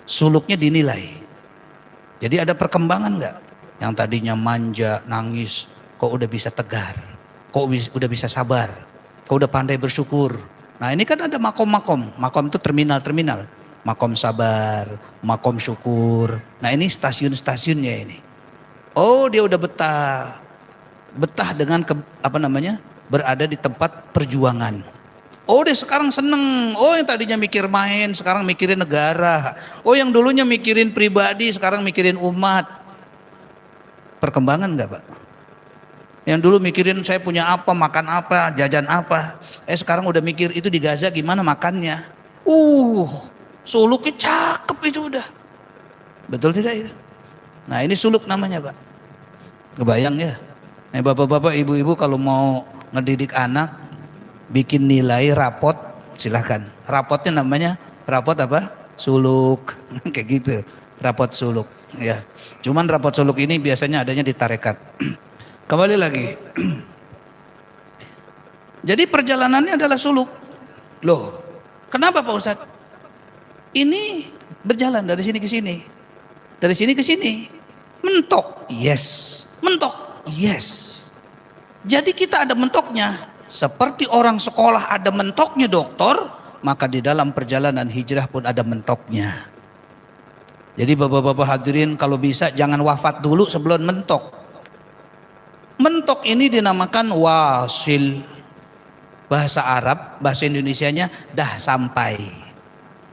suluknya dinilai. Jadi ada perkembangan nggak? Yang tadinya manja, nangis, kok udah bisa tegar, kok udah bisa sabar, kok udah pandai bersyukur. Nah ini kan ada makom-makom, makom itu terminal-terminal. Makom sabar, makom syukur. Nah ini stasiun-stasiunnya ini. Oh dia udah betah, betah dengan berada di tempat perjuangan. Oh dia sekarang seneng. Oh yang tadinya mikir main, sekarang mikirin negara. Oh yang dulunya mikirin pribadi, sekarang mikirin umat. Perkembangan nggak Pak? Yang dulu mikirin saya punya apa, makan apa, jajan apa. Sekarang udah mikir itu di Gaza gimana makannya. Suluknya cakep itu udah. Betul tidak itu? Nah ini suluk namanya Pak. Kebayang ya? Bapak-bapak, ibu-ibu kalau mau ngedidik anak, bikin nilai rapot, silahkan. Rapotnya namanya rapot apa? Suluk. Kayak gitu. Rapot suluk. Ya. Cuman rapot suluk ini biasanya adanya di tarekat. Kembali lagi. Jadi perjalanannya adalah suluk. Loh, kenapa Pak Ustadz? Ini berjalan dari sini ke sini. Dari sini ke sini. Mentok. Yes. Mentok. Yes. Jadi kita ada mentoknya. Seperti orang sekolah ada mentoknya doktor, maka di dalam perjalanan hijrah pun ada mentoknya. Jadi bapak-bapak hadirin kalau bisa jangan wafat dulu sebelum mentok. Mentok ini dinamakan wasil. Bahasa Arab, bahasa Indonesianya dah sampai.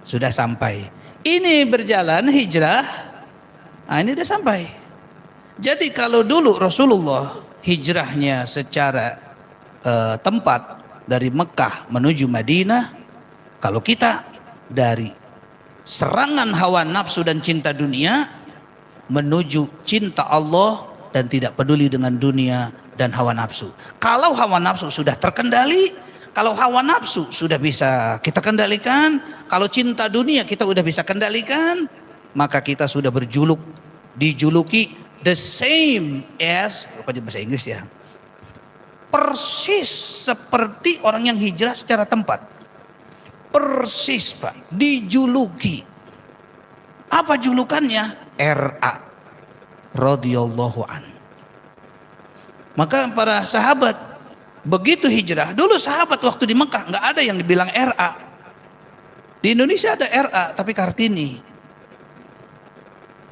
Sudah sampai. Ini berjalan hijrah. Nah ini udah sampai. Jadi kalau dulu Rasulullah hijrahnya secara tempat dari Mekah menuju Madinah, kalau kita dari serangan hawa nafsu dan cinta dunia menuju cinta Allah dan tidak peduli dengan dunia dan hawa nafsu. Kalau hawa nafsu sudah terkendali, kalau hawa nafsu sudah bisa kita kendalikan, kalau cinta dunia kita sudah bisa kendalikan, maka kita sudah dijuluki the same as, bahasa Inggris ya, persis seperti orang yang hijrah secara tempat. Persis Pak, dijuluki. Apa julukannya? RA radhiyallahu an. Maka para sahabat begitu hijrah, dulu sahabat waktu di Mekah nggak ada yang dibilang RA. Di Indonesia ada RA tapi Kartini.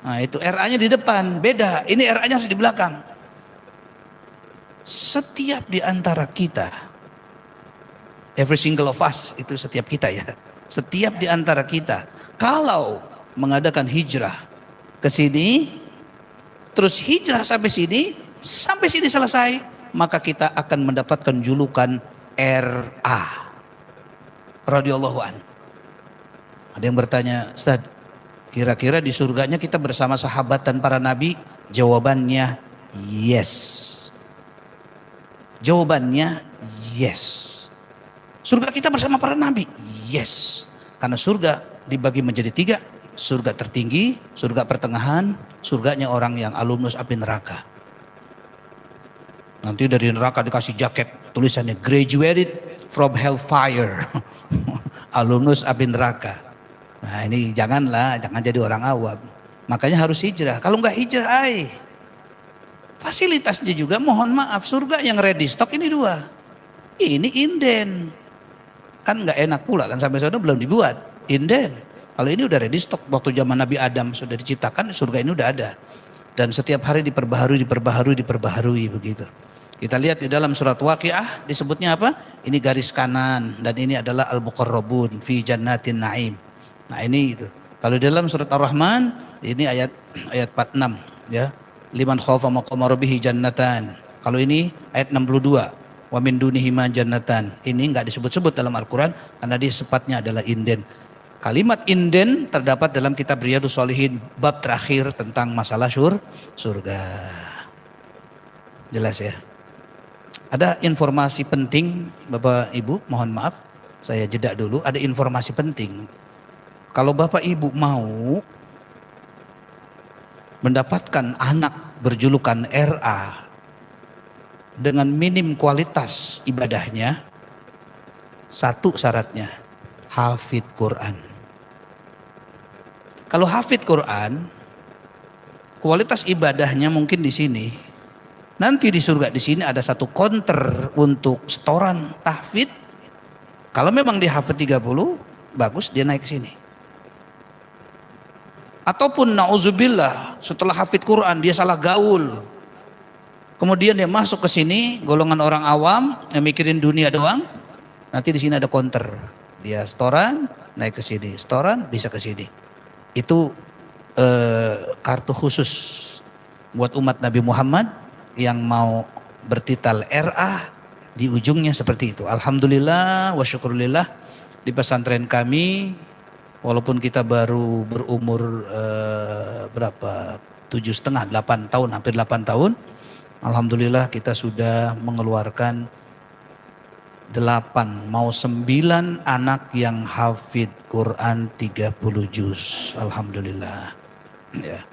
Nah itu RA-nya di depan, beda. Ini RA-nya harus di belakang. Setiap di antara kita, every single of us, itu setiap kita ya. Setiap di antara kita, kalau mengadakan hijrah ke sini, terus hijrah sampai sini selesai, maka kita akan mendapatkan julukan RA radhiyallahu an. Ada yang bertanya, Ustaz, kira-kira di surganya kita bersama sahabat dan para nabi? Jawabannya yes. Jawabannya yes. Surga kita bersama para nabi? Yes. Karena surga dibagi menjadi 3. Surga tertinggi, surga pertengahan, surganya orang yang alumnus api neraka. Nanti dari neraka dikasih jaket tulisannya graduated from hellfire. Alumnus api neraka. Nah ini jangan jadi orang awam. Makanya harus hijrah. Kalau nggak hijrah, fasilitasnya juga mohon maaf, surga yang ready stock ini 2. Ini inden. Kan nggak enak pula kan sampai sana belum dibuat. Inden. Kalau ini udah ready stock, waktu zaman Nabi Adam sudah diciptakan, surga ini udah ada. Dan setiap hari diperbaharui begitu. Kita lihat di dalam surat Waqiah disebutnya apa? Ini garis kanan dan ini adalah al-muqarrabun fi jannatin na'im. Nah ini itu. Kalau di dalam surat Ar-Rahman ini ayat 46 ya. Liman khaufa maqama rabbih jannatan. Kalau ini ayat 62. Wa min dunihima jannatan. Ini enggak disebut-sebut dalam Al-Qur'an karena dia sifatnya adalah inden. Kalimat inden terdapat dalam kitab Riyadhus Shalihin bab terakhir tentang masalah surga. Jelas ya. Ada informasi penting Bapak Ibu, mohon maaf saya jeda dulu. Ada informasi penting. Kalau Bapak Ibu mau mendapatkan anak berjulukan RA dengan minim kualitas ibadahnya, satu syaratnya hafid Quran. Kalau hafid Quran, kualitas ibadahnya mungkin di sini. Nanti di surga di sini ada satu konter untuk setoran tahfidz. Kalau memang dia hafid 30, bagus dia naik ke sini. Ataupun nauzubillah setelah hafid Quran dia salah gaul. Kemudian dia masuk ke sini, golongan orang awam yang mikirin dunia doang. Nanti di sini ada konter. Dia setoran, naik ke sini. Setoran bisa ke sini. Itu kartu khusus buat umat Nabi Muhammad yang mau bertital RA di ujungnya seperti itu. Alhamdulillah wa syukurillah di pesantren kami walaupun kita baru berumur berapa 7,5 8 tahun, hampir 8 tahun, alhamdulillah kita sudah mengeluarkan 8 mau 9 anak yang hafid Quran 30 juz. Alhamdulillah. Ya.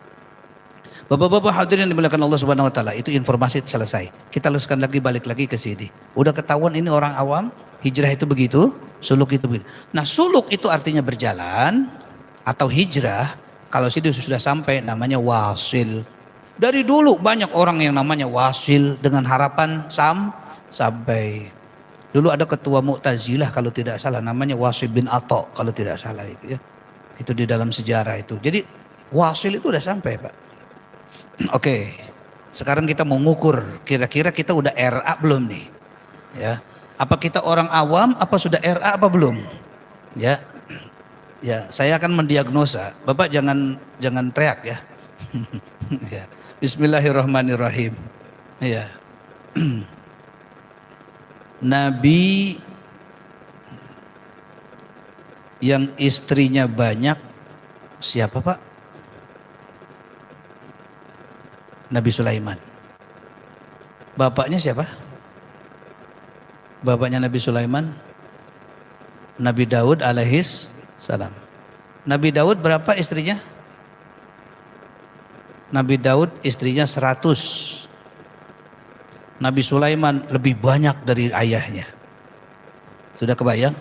Bapak-bapak hadirin yang dimuliakan Allah Subhanahu wa taala, itu informasi selesai. Kita luruskan lagi, balik lagi ke sini. Udah ketahuan ini orang awam, hijrah itu begitu, suluk itu begitu. Nah, suluk itu artinya berjalan atau hijrah. Kalau sini sudah sampai namanya wasil. Dari dulu banyak orang yang namanya wasil dengan harapan sampai. Dulu ada ketua Mu'tazilah kalau tidak salah, namanya Wasil bin Atha kalau tidak salah itu ya. Itu di dalam sejarah itu. Jadi wasil itu udah sampai, Pak. Oke, sekarang kita mau ngukur kira-kira kita udah RA belum nih, ya? Apa kita orang awam? Apa sudah RA apa belum? Ya, ya. Saya akan mendiagnosa. Bapak jangan teriak ya. Ya. Bismillahirrahmanirrahim. Ya. Nabi yang istrinya banyak siapa Pak? Nabi Sulaiman. Bapaknya siapa? Bapaknya Nabi Sulaiman? Nabi Daud alaihis salam. Nabi Daud berapa istrinya? Nabi Daud istrinya 100. Nabi Sulaiman lebih banyak dari ayahnya. Sudah kebayang?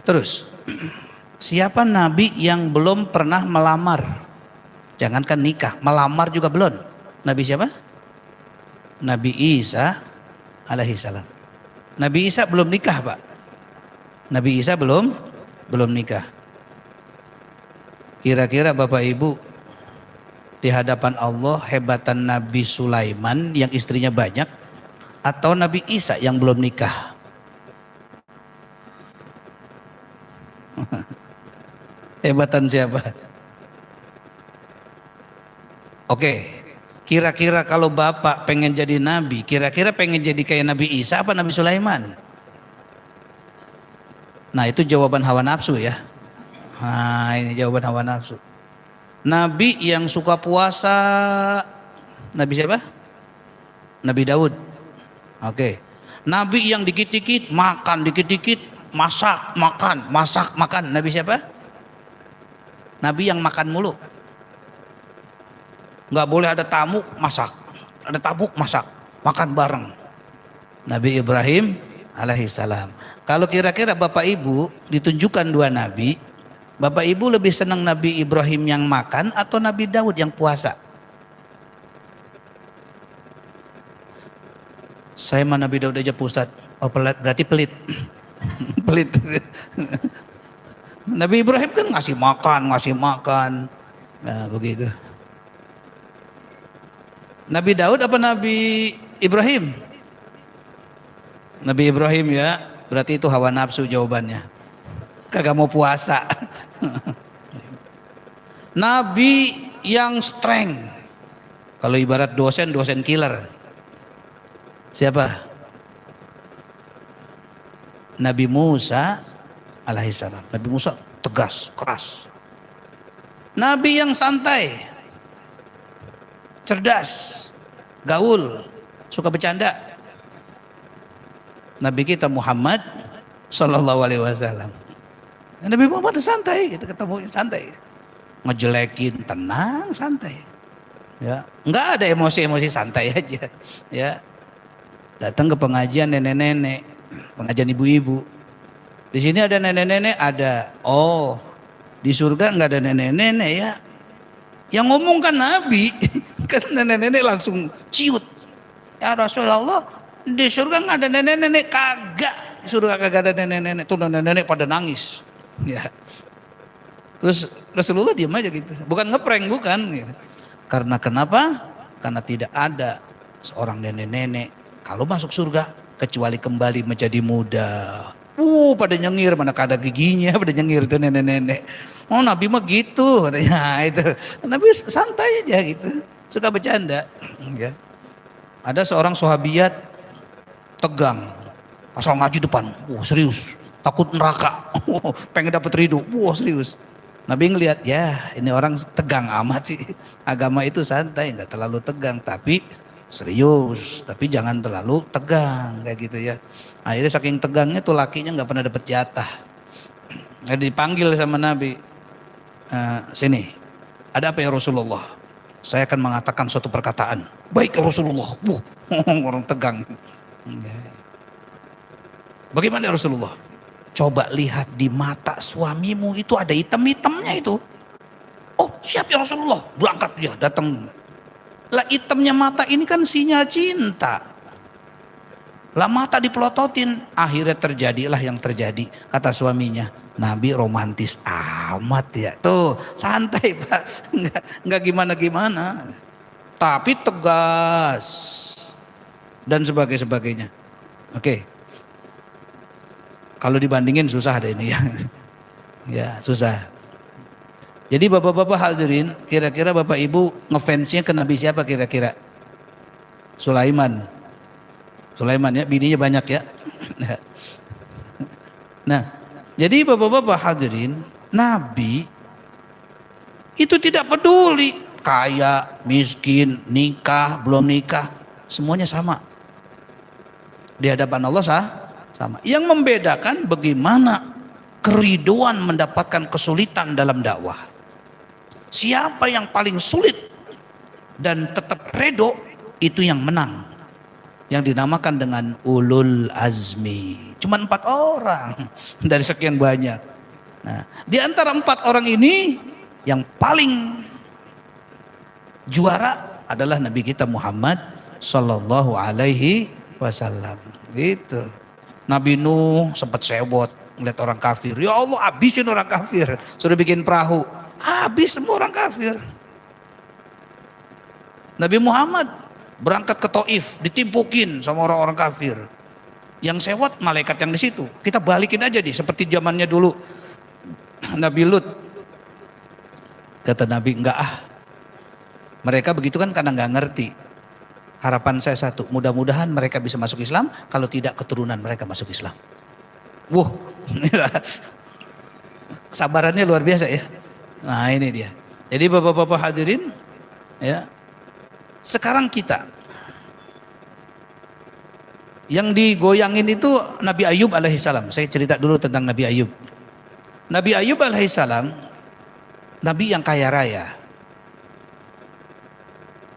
Terus, siapa nabi yang belum pernah melamar? Jangankan nikah, melamar juga belum. Nabi siapa? Nabi Isa alaihi salam. Nabi Isa belum nikah, Pak. Nabi Isa belum nikah. Kira-kira Bapak Ibu di hadapan Allah hebatan Nabi Sulaiman yang istrinya banyak atau Nabi Isa yang belum nikah? Hebatan siapa? Oke, kira-kira kalau Bapak pengen jadi Nabi, kira-kira pengen jadi kayak Nabi Isa apa Nabi Sulaiman? Nah, itu jawaban hawa nafsu ya. Nah, ini jawaban hawa nafsu. Nabi yang suka puasa, Nabi siapa? Nabi Daud. Oke. Nabi yang dikit-dikit makan, dikit-dikit masak, makan, masak, makan. Nabi siapa? Nabi yang makan mulu. Nggak boleh ada tamu masak, ada tamu masak, makan bareng. Nabi Ibrahim alaihissalam. Kalau kira-kira Bapak Ibu ditunjukkan dua nabi, Bapak Ibu lebih senang Nabi Ibrahim yang makan atau Nabi Daud yang puasa? Saya mah Nabi Daud aja Ustaz. Oh berarti pelit. Pelit. Nabi Ibrahim kan ngasih makan. Nah begitu. Nabi Daud apa Nabi Ibrahim? Nabi Ibrahim ya, berarti itu hawa nafsu jawabannya. Kagak mau puasa. Nabi yang strength. Kalau ibarat dosen killer. Siapa? Nabi Musa alaihissalam. Nabi Musa tegas, keras. Nabi yang santai, cerdas. gaul, suka bercanda. Nabi kita Muhammad Sallallahu Alaihi Wasallam. Nabi Muhammad santai, gitu ketemu santai, ngejelekin tenang santai, ya nggak ada emosi-emosi, santai aja, ya datang ke pengajian nenek-nenek, pengajian ibu-ibu. Di sini ada nenek-nenek, ada. Oh, di surga nggak ada nenek-nenek ya. Yang ngomong kan Nabi, kan nenek-nenek langsung ciut. Ya Rasulullah, di surga nggak ada nenek-nenek, kagak. Di surga kagak ada nenek-nenek. Tuh nenek-nenek pada nangis. Ya. Terus Rasulullah diam aja gitu. Bukan ngeprank, bukan. Gitu. Karena kenapa? Karena tidak ada seorang nenek-nenek kalau masuk surga kecuali kembali menjadi muda. Pada nyengir, mana ada giginya, pada nyengir tuh nenek-nenek. Oh Nabi mah gitu, katanya itu. Nabi santai aja gitu, suka bercanda. Ya. Ada seorang sahabiat tegang, asal ngaji depan, serius, takut neraka, pengen dapat ridho, serius. Nabi ngelihat, ya ini orang tegang amat sih. Agama itu santai, nggak terlalu tegang, tapi serius, tapi jangan terlalu tegang kayak gitu ya. Akhirnya saking tegangnya tuh lakinya nggak pernah dapat jatah. Jadi dipanggil sama Nabi, sini, ada apa ya Rasulullah? Saya akan mengatakan suatu perkataan. Baik ya Rasulullah. Orang tegang. Bagaimana ya Rasulullah? Coba lihat di mata suamimu itu ada hitam-hitamnya itu. Oh siap ya Rasulullah. Berangkat dia datang. Lah hitamnya mata ini kan sinyal cinta. Lah mata dipelototin, akhirnya terjadilah yang terjadi. Kata suaminya, Nabi romantis amat ya. Tuh santai Pak, nggak gimana-gimana. Tapi tegas dan sebagainya. Oke. Kalau dibandingin susah deh ini ya. Ya susah. Jadi bapak-bapak hadirin, kira-kira bapak ibu ngefansnya ke Nabi siapa kira-kira? Sulaiman ya, bininya banyak ya. Nah, jadi bapak-bapak hadirin, Nabi itu tidak peduli kaya, miskin, nikah, belum nikah, semuanya sama. Di hadapan Allah sama. Yang membedakan bagaimana keriduan mendapatkan kesulitan dalam dakwah. Siapa yang paling sulit dan tetap redo, itu yang menang. Yang dinamakan dengan ulul azmi. Cuma 4 orang dari sekian banyak. Nah, di antara 4 orang ini yang paling juara adalah Nabi kita Muhammad Sallallahu Alaihi Wasallam. Gitu. Nabi Nuh sempat sewot ngeliat orang kafir. Ya Allah, habisin orang kafir. Sudah bikin perahu, habis semua orang kafir. Nabi Muhammad berangkat ke Taif, ditimpukin sama orang-orang kafir. Yang sewot malaikat yang di situ. Kita balikin aja nih seperti zamannya dulu Nabi Lut. Kata Nabi, enggak mereka begitu kan karena enggak ngerti. Harapan saya satu, mudah-mudahan mereka bisa masuk Islam, kalau tidak keturunan mereka masuk Islam. Kesabarannya luar biasa ya. Nah ini dia. Jadi bapak-bapak hadirin ya, sekarang kita yang digoyangin itu Nabi Ayub alaihissalam. Saya cerita dulu tentang Nabi Ayub. Nabi Ayub alaihissalam, Nabi yang kaya raya,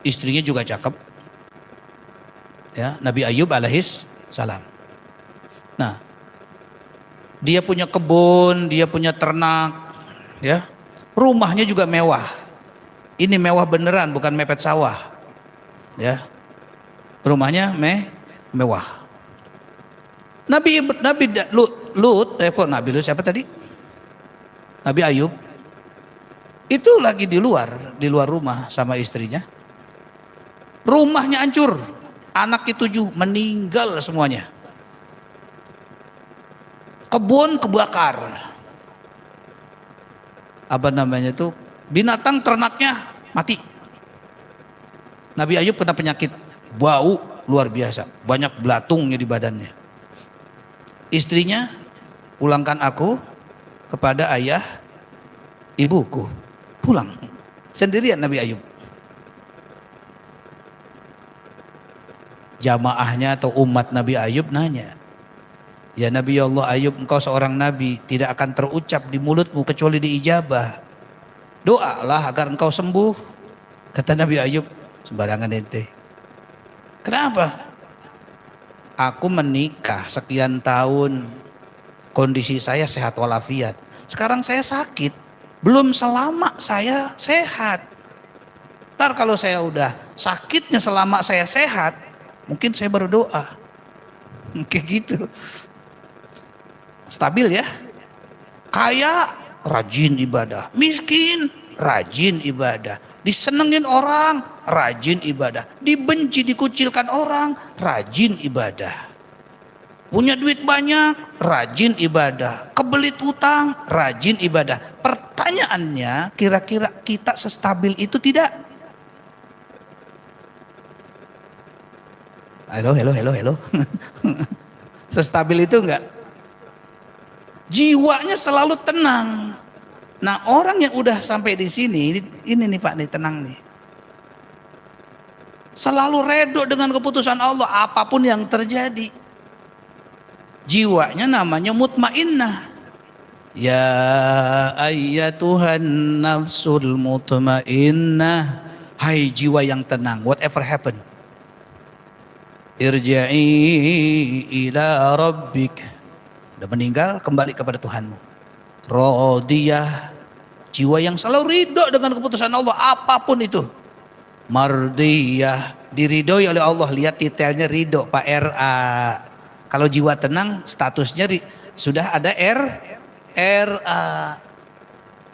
istrinya juga cakep. Ya, Nabi Ayub alaihissalam. Nah, dia punya kebun, dia punya ternak, ya, rumahnya juga mewah. Ini mewah beneran, bukan mepet sawah, ya. Rumahnya mewah. Nabi Lut, Nabi Lut siapa tadi? Nabi Ayub itu lagi di luar rumah sama istrinya. Rumahnya hancur, anaknya 7 meninggal semuanya. Kebun kebakar. Apa namanya itu? Binatang ternaknya mati. Nabi Ayub kena penyakit bau luar biasa, banyak belatungnya di badannya. Istrinya, pulangkan aku kepada ayah ibuku. Pulang sendirian Nabi Ayub. jamaahnya atau umat Nabi Ayub nanya, ya Nabi Allah Ayub, engkau seorang nabi, tidak akan terucap di mulutmu kecuali diijabah. Doalah agar engkau sembuh. Kata Nabi Ayub, sembarangan ente. Kenapa? Aku menikah sekian tahun, kondisi saya sehat walafiat. Sekarang saya sakit, belum selama saya sehat. Ntar kalau saya udah sakitnya selama saya sehat, mungkin saya berdoa. Kayak gitu. Stabil ya. Kaya, rajin ibadah. Miskin, rajin ibadah. Disenengin orang, rajin ibadah. Dibenci, dikucilkan orang, rajin ibadah. Punya duit banyak, rajin ibadah. Kebelit utang, rajin ibadah. Pertanyaannya, kira-kira kita sestabil itu tidak? Halo. Sestabil itu enggak? Jiwanya selalu tenang. Nah, orang yang udah sampai di sini, ini nih Pak, nih tenang nih. Selalu redo dengan keputusan Allah apapun yang terjadi. Jiwanya namanya mutmainnah. Ya ayyatuhan nafsul mutmainnah. Hai jiwa yang tenang, whatever happen. Irja'i ila rabbik. Udah meninggal, kembali kepada Tuhanmu. Radiyah, jiwa yang selalu ridho dengan keputusan Allah apapun itu. Mardiyah, diridhoi oleh Allah. Lihat detailnya ridho, Pak RA. Kalau jiwa tenang, statusnya sudah ada RA.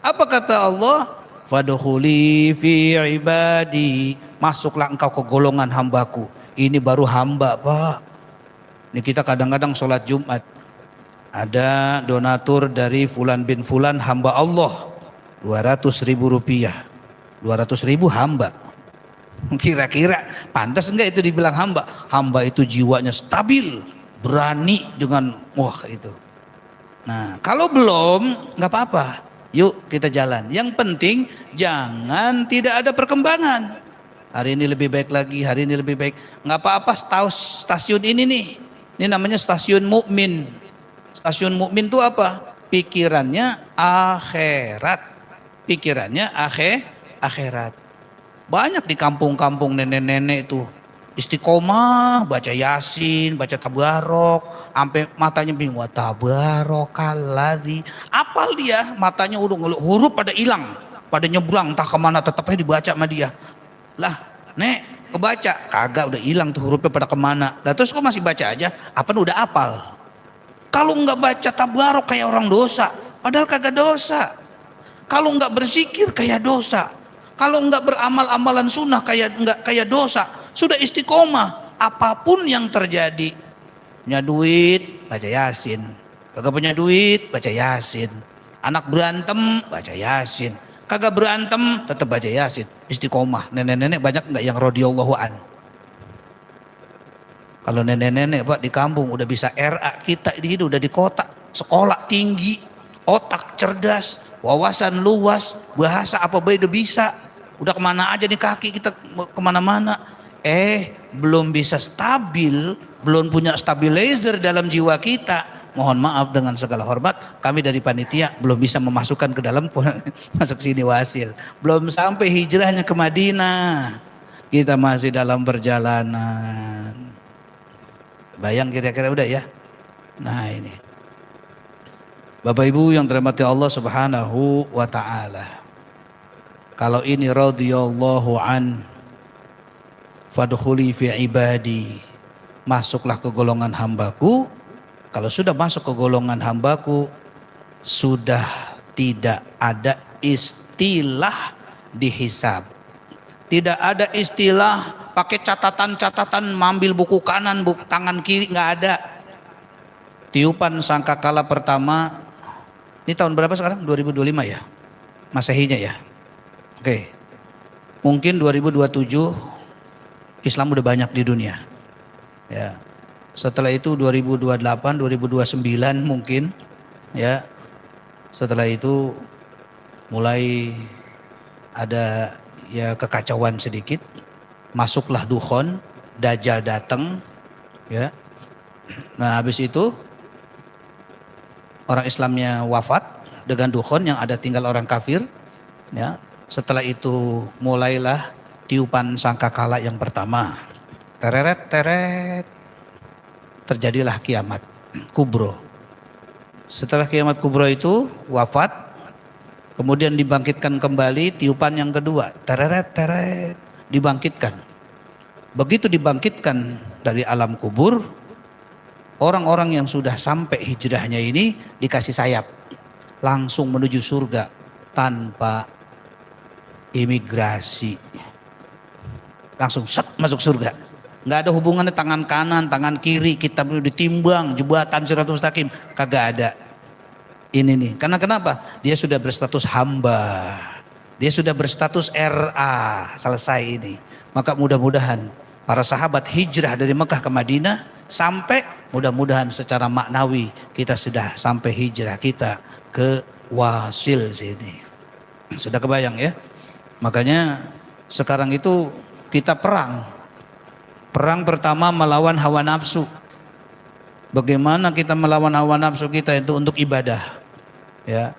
Apa kata Allah? Fadkhuli fi ibadi, masuklah engkau ke golongan hambaku. Ini baru hamba, Pak. Ini kita kadang-kadang sholat Jumat, ada donatur dari Fulan bin Fulan, hamba Allah, 200.000 rupiah. 200.000 hamba. Kira-kira pantas enggak itu dibilang hamba? Hamba itu jiwanya stabil, berani dengan wah itu. Nah, kalau belum nggak apa-apa, yuk kita jalan. Yang penting jangan tidak ada perkembangan. Hari ini lebih baik lagi, hari ini lebih baik. Nggak apa-apa, stasiun ini nih, ini namanya stasiun mukmin. Stasiun mukmin itu apa? Pikirannya akhirat. Pikirannya akhirat. Banyak di kampung-kampung nenek-nenek itu istiqomah, baca Yasin, baca tabarok, sampai matanya bingung. Wa tabarakalladzi. Apal dia, matanya udah huruf pada hilang, pada nyebrang entah kemana, tetapnya dibaca sama dia. Lah, Nek, kebaca, kagak, udah hilang tuh hurufnya pada kemana. Lah terus kok masih baca aja? Apa udah apal? Kalau nggak baca tabarok kayak orang dosa, padahal kagak dosa. Kalau nggak berzikir kayak dosa. Kalau nggak beramal-amalan sunnah nggak kayak dosa. Sudah istiqomah, apapun yang terjadi. Punya duit, baca Yasin. Kagak punya duit, baca Yasin. Anak berantem, baca Yasin. Kagak berantem, tetap baca Yasin. Istiqomah. Nenek-nenek banyak nggak yang radhiyallahu an? Kalau nenek-nenek Pak di kampung udah bisa RA, kita ini udah di kota, sekolah tinggi, otak cerdas, wawasan luas, bahasa apa baik udah bisa, udah kemana aja nih kaki kita kemana-mana. Belum bisa stabil, belum punya stabilizer dalam jiwa kita. Mohon maaf dengan segala hormat, kami dari panitia belum bisa memasukkan ke dalam masuk sini wasil. Belum sampai hijrahnya ke Madinah, kita masih dalam perjalanan. Bayang kira-kira udah ya. Nah ini Bapak Ibu yang dirahmati Allah Subhanahu wa ta'ala, kalau ini radhiyallahu an fadkhuli fi ibadi, masuklah ke golongan hambaku. Kalau sudah masuk ke golongan hambaku, sudah tidak ada istilah dihisab. Tidak ada istilah pakai catatan-catatan, mengambil buku kanan, buku tangan kiri, nggak ada. Tiupan sangkakala pertama, ini tahun berapa sekarang? 2025 ya? Masehinya ya? Oke. Mungkin 2027 Islam udah banyak di dunia. Ya. Setelah itu 2028, 2029 mungkin ya. Setelah itu mulai ada ya kekacauan sedikit, masuklah dukhon, Dajjal datang, ya. Nah, habis itu orang Islamnya wafat dengan dukhon, yang ada tinggal orang kafir, ya. Setelah itu mulailah tiupan sangkakala yang pertama. Tereret teret. Terjadilah kiamat kubro. Setelah kiamat kubro itu wafat, kemudian dibangkitkan kembali, tiupan yang kedua, tereret teret, dibangkitkan. Begitu dibangkitkan dari alam kubur, orang-orang yang sudah sampai hijrahnya ini dikasih sayap, langsung menuju surga tanpa imigrasi, langsung set masuk surga. Nggak ada hubungannya tangan kanan, tangan kiri, kita ditimbang, jembatan Siratul Mustaqim, kagak ada. Ini nih, karena kenapa? Dia sudah berstatus hamba, dia sudah berstatus RA, selesai ini. Maka mudah-mudahan para sahabat hijrah dari Mekah ke Madinah, sampai mudah-mudahan secara maknawi kita sudah sampai hijrah kita ke Wasil sini. Sudah kebayang ya? Makanya sekarang itu kita perang. Perang pertama melawan hawa nafsu. Bagaimana kita melawan hawa nafsu kita itu untuk ibadah. Ya.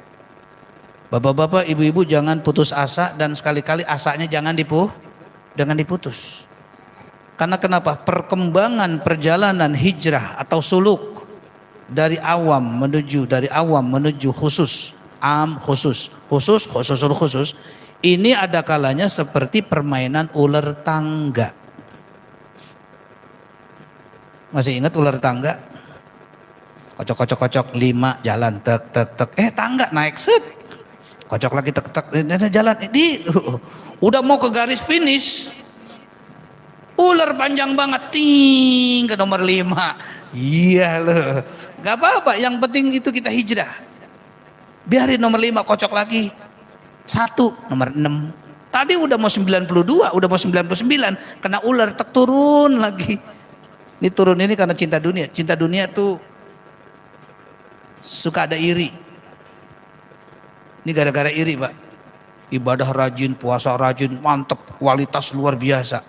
Bapak-bapak, ibu-ibu jangan putus asa, dan sekali-kali asanya jangan diputus. Karena kenapa? Perkembangan perjalanan hijrah atau suluk dari awam menuju khusus, khusus. Ini ada kalanya seperti permainan ular tangga. Masih ingat ular tangga? Kocok 5 jalan tek. Tangga naik set. Kocok lagi tek jalan. Udah mau ke garis finish. Ular panjang banget ke nomor 5. Iya loh. Gak apa-apa, yang penting itu kita hijrah. Biarin nomor 5 kocok lagi. 1 nomor 6. Tadi udah mau 92, udah mau 99, kena ular turun lagi. Ini turun ini karena cinta dunia. Cinta dunia tuh suka ada iri. Ini gara-gara iri, Pak. Ibadah rajin, puasa rajin, mantep, kualitas luar biasa.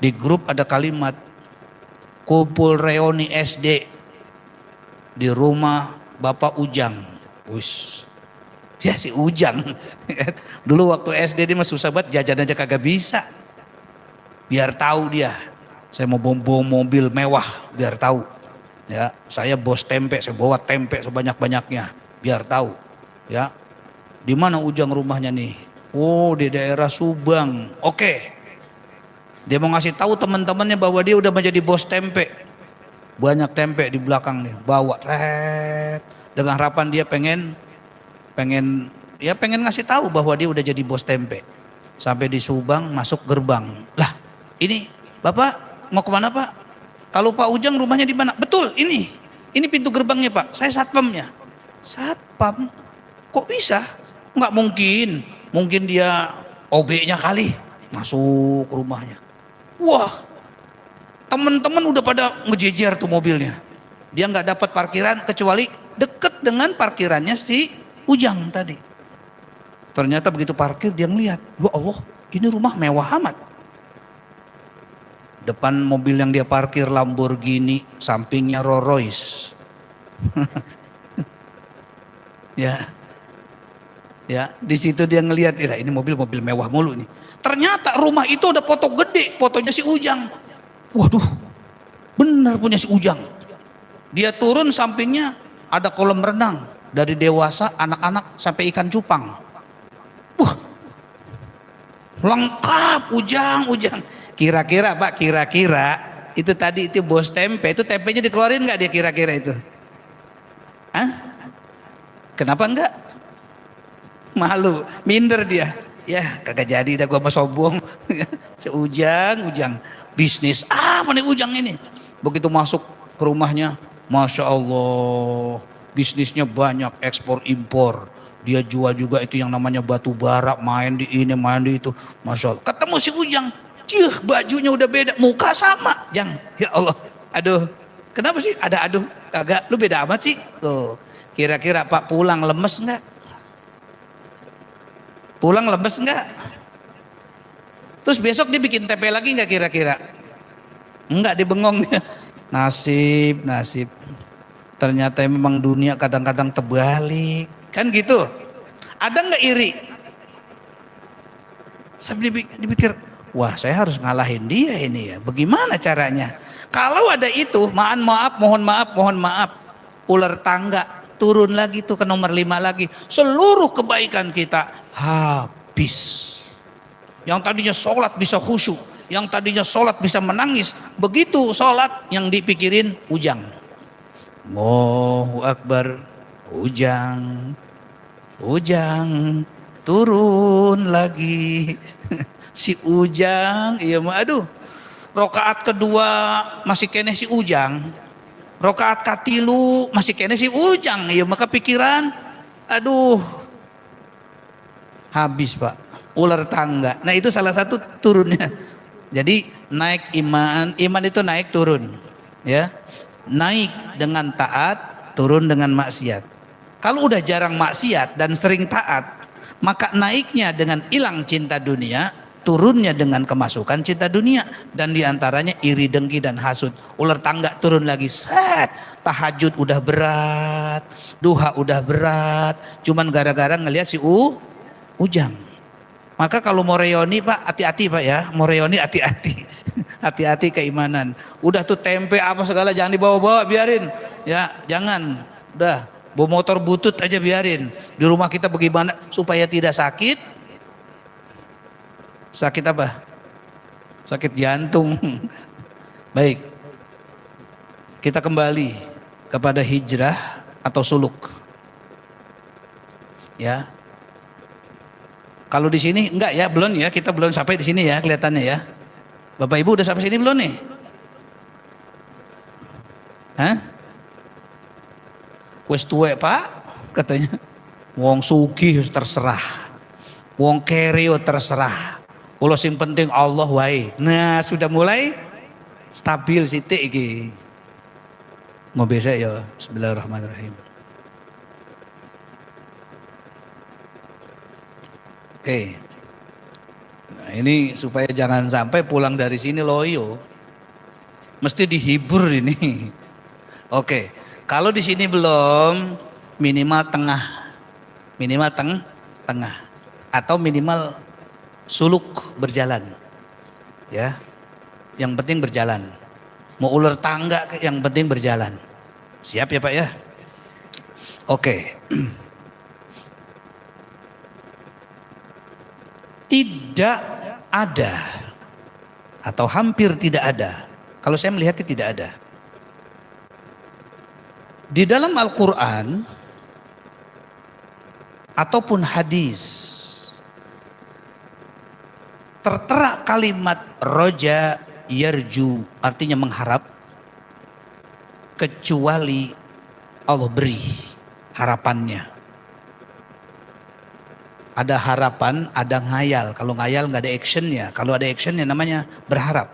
Di grup ada kalimat kumpul reuni SD di rumah Bapak Ujang. Wis. Ya si Ujang. Dulu waktu SD dia mah susah banget, jajan aja kagak bisa. Biar tahu dia. Saya mau bawa mobil mewah, biar tahu. Ya, saya bos tempe, saya bawa tempe sebanyak-banyaknya, biar tahu. Ya, di mana Ujang rumahnya nih? Oh, di daerah Subang. Oke. Dia mau ngasih tahu teman-temannya bahwa dia udah menjadi bos tempe. Banyak tempe di belakang nih, bawa dengan harapan dia pengen ngasih tahu bahwa dia udah jadi bos tempe. Sampai di Subang, masuk gerbang. Lah, ini Bapak mau kemana Pak? Kalau Pak Ujang rumahnya di mana? Betul, ini pintu gerbangnya Pak. Saya satpamnya. Satpam? Kok bisa? Nggak mungkin. Mungkin dia OB-nya kali masuk rumahnya. Wah, teman-teman udah pada ngejejer tuh mobilnya. Dia nggak dapat parkiran kecuali deket dengan parkirannya si Ujang tadi. Ternyata begitu parkir dia ngeliat, ya Allah, ini rumah mewah amat. Depan mobil yang dia parkir Lamborghini, sampingnya Rolls Royce. Ya, di situ dia ngelihat, ini mobil mewah mulu nih. Ternyata rumah itu ada foto gede, fotonya si Ujang. Waduh, bener punya si Ujang. Dia turun, sampingnya ada kolam renang dari dewasa, anak-anak sampai ikan cupang. Wah, lengkap Ujang. Kira-kira Pak, itu tadi itu bos tempe, itu tempenya dikeluarin nggak dia kira-kira itu? Hah? Kenapa enggak? Malu, minder dia. Ya kagak jadi dah gua mau sombong. Ujang, bisnis apa nih Ujang ini? Begitu masuk ke rumahnya, Masya Allah, bisnisnya banyak, ekspor impor. Dia jual juga itu yang namanya batu bara, main di ini, main di itu. Masya Allah, ketemu si Ujang. Bajunya udah beda, muka sama. Jang, ya Allah, aduh, kenapa sih ada aduh? Kagak, lu beda amat sih. Tuh, kira-kira Pak pulang lemes nggak? Pulang lemes nggak? Terus besok dia bikin tempe lagi nggak kira-kira? Enggak dibengong dia. Nasib, nasib. Ternyata memang dunia kadang-kadang terbalik. Kan gitu. Ada nggak iri? Saya dipikir, wah saya harus ngalahin dia ini ya. Bagaimana caranya? Kalau ada itu, mohon maaf. Ular tangga turun lagi tuh ke nomor 5 lagi. Seluruh kebaikan kita habis. Yang tadinya sholat bisa khusyuk, yang tadinya sholat bisa menangis, begitu sholat yang dipikirin ujang. Allahu Akbar, ujang, turun lagi. Si ujang, iya mah aduh. Rokaat kedua masih kene si ujang. Rokaat katilu masih kene si ujang, iya maka pikiran, aduh, habis Pak, ular tangga. Nah itu salah satu turunnya. Jadi naik iman itu naik turun, ya. Naik dengan taat, turun dengan maksiat. Kalau udah jarang maksiat dan sering taat, maka naiknya dengan hilang cinta dunia, turunnya dengan kemasukan cinta dunia. Dan diantaranya iri, dengki, dan hasud. Ular tangga turun lagi, set. Tahajud udah berat, duha udah berat, cuman gara-gara ngelihat si ujang. Maka kalau mau reuni Pak, hati-hati Pak ya, mau reuni hati-hati. Hati-hati keimanan. Udah tuh tempe apa segala jangan dibawa-bawa, biarin. Ya, jangan. Udah, bawa motor butut aja biarin. Di rumah kita bagaimana supaya tidak sakit? Sakit apa? Sakit jantung. Baik. Kita kembali kepada hijrah atau suluk. Ya. Kalau di sini enggak ya, belum ya, kita belum sampai di sini ya kelihatannya ya. Bapak Ibu udah sampai sini belum nih? Hah? Wes tuwek Pak, katanya. Wong sugih terserah. Wong kere terserah. Kalau sing penting Allah wae. Nah, sudah mulai stabil sithik iki. Mau besok ya. Bismillahirrahmanirrahim. Oke. Nah, ini supaya jangan sampai pulang dari sini loyo. Mesti dihibur ini. Oke. Kalau di sini belum, minimal tengah. Minimal tengah. Atau minimal suluk berjalan. Ya. Yang penting berjalan. Mau ular tangga yang penting berjalan. Siap ya Pak ya? Oke. Tidak ada atau hampir tidak ada, kalau saya melihatnya tidak ada di dalam Al-Quran ataupun hadis tertera kalimat roja yarju, artinya mengharap, kecuali Allah beri harapannya. Ada harapan, ada ngayal. Kalau ngayal nggak ada actionnya. Kalau ada actionnya namanya berharap.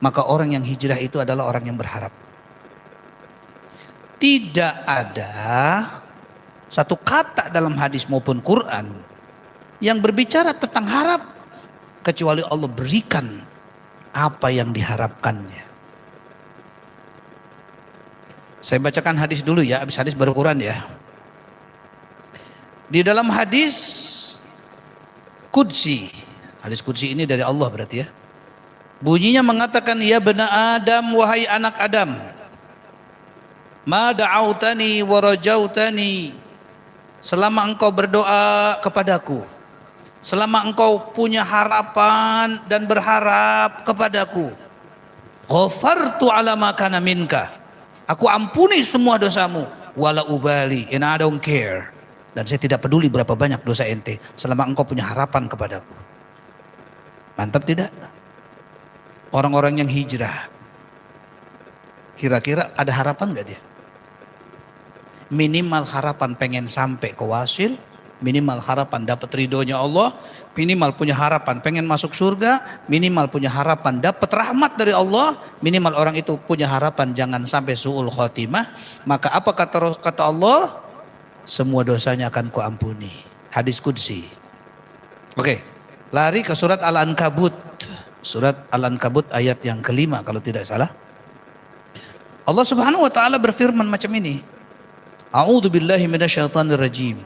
Maka orang yang hijrah itu adalah orang yang berharap. Tidak ada satu kata dalam hadis maupun Quran yang berbicara tentang harap kecuali Allah berikan apa yang diharapkannya. Saya bacakan hadis dulu ya, habis hadis baru Quran ya. Di dalam hadis Qudsi, hadis Qudsi ini dari Allah berarti ya. Bunyinya mengatakan, ya bena Adam, wahai anak Adam, ma da'autani wa rajautani, selama engkau berdoa kepadaku, selama engkau punya harapan dan berharap kepadaku, ghafartu ala ma kana minka, aku ampuni semua dosamu, wala ubali, and I don't care. Dan saya tidak peduli berapa banyak dosa ente selama engkau punya harapan kepadaku. Mantap tidak? Orang-orang yang hijrah, kira-kira ada harapan gak dia? Minimal harapan pengen sampai ke wasil, minimal harapan dapat ridhonya Allah, minimal punya harapan pengen masuk surga, minimal punya harapan dapat rahmat dari Allah, minimal orang itu punya harapan jangan sampai su'ul khotimah. Maka apa kata Allah? Semua dosanya akan kuampuni. Hadis Qudsi. Oke, lari ke surat Al-Ankabut. Surat Al-Ankabut ayat yang kelima kalau tidak salah. Allah Subhanahu wa taala berfirman macam ini. A'udzu billahi minasyaitonir rajim.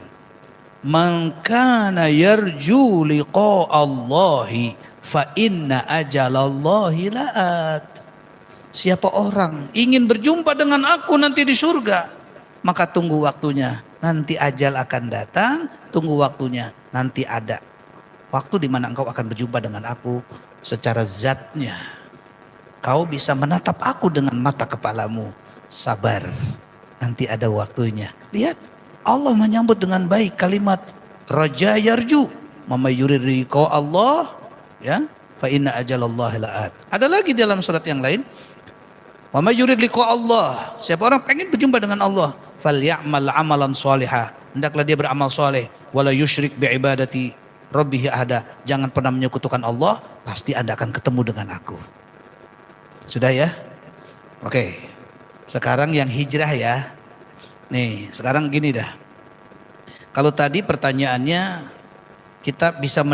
Man kana yarju liqa Allahi fa inna ajalallahi la'at. Siapa orang ingin berjumpa dengan aku nanti di surga, maka tunggu waktunya. Nanti ajal akan datang, tunggu waktunya. Nanti ada waktu di mana engkau akan berjumpa dengan aku secara zatnya. Kau bisa menatap aku dengan mata kepalamu. Sabar, nanti ada waktunya. Lihat, Allah menyambut dengan baik kalimat raja yarju. Mama yuridriqa Allah, ya, fa inna ajalallahi la'at. Ada lagi dalam surat yang lain. Wa may yurid liqa Allah, siapa orang pengen berjumpa dengan Allah, falyamal amalan shalihah, hendaklah dia beramal soleh, wala yusyrik bi ibadati rabbih ahada, jangan pernah menyekutukan Allah, pasti Anda akan ketemu dengan aku. Sudah ya? Oke. Sekarang yang hijrah ya. Nih, sekarang gini dah. Kalau tadi pertanyaannya kita bisa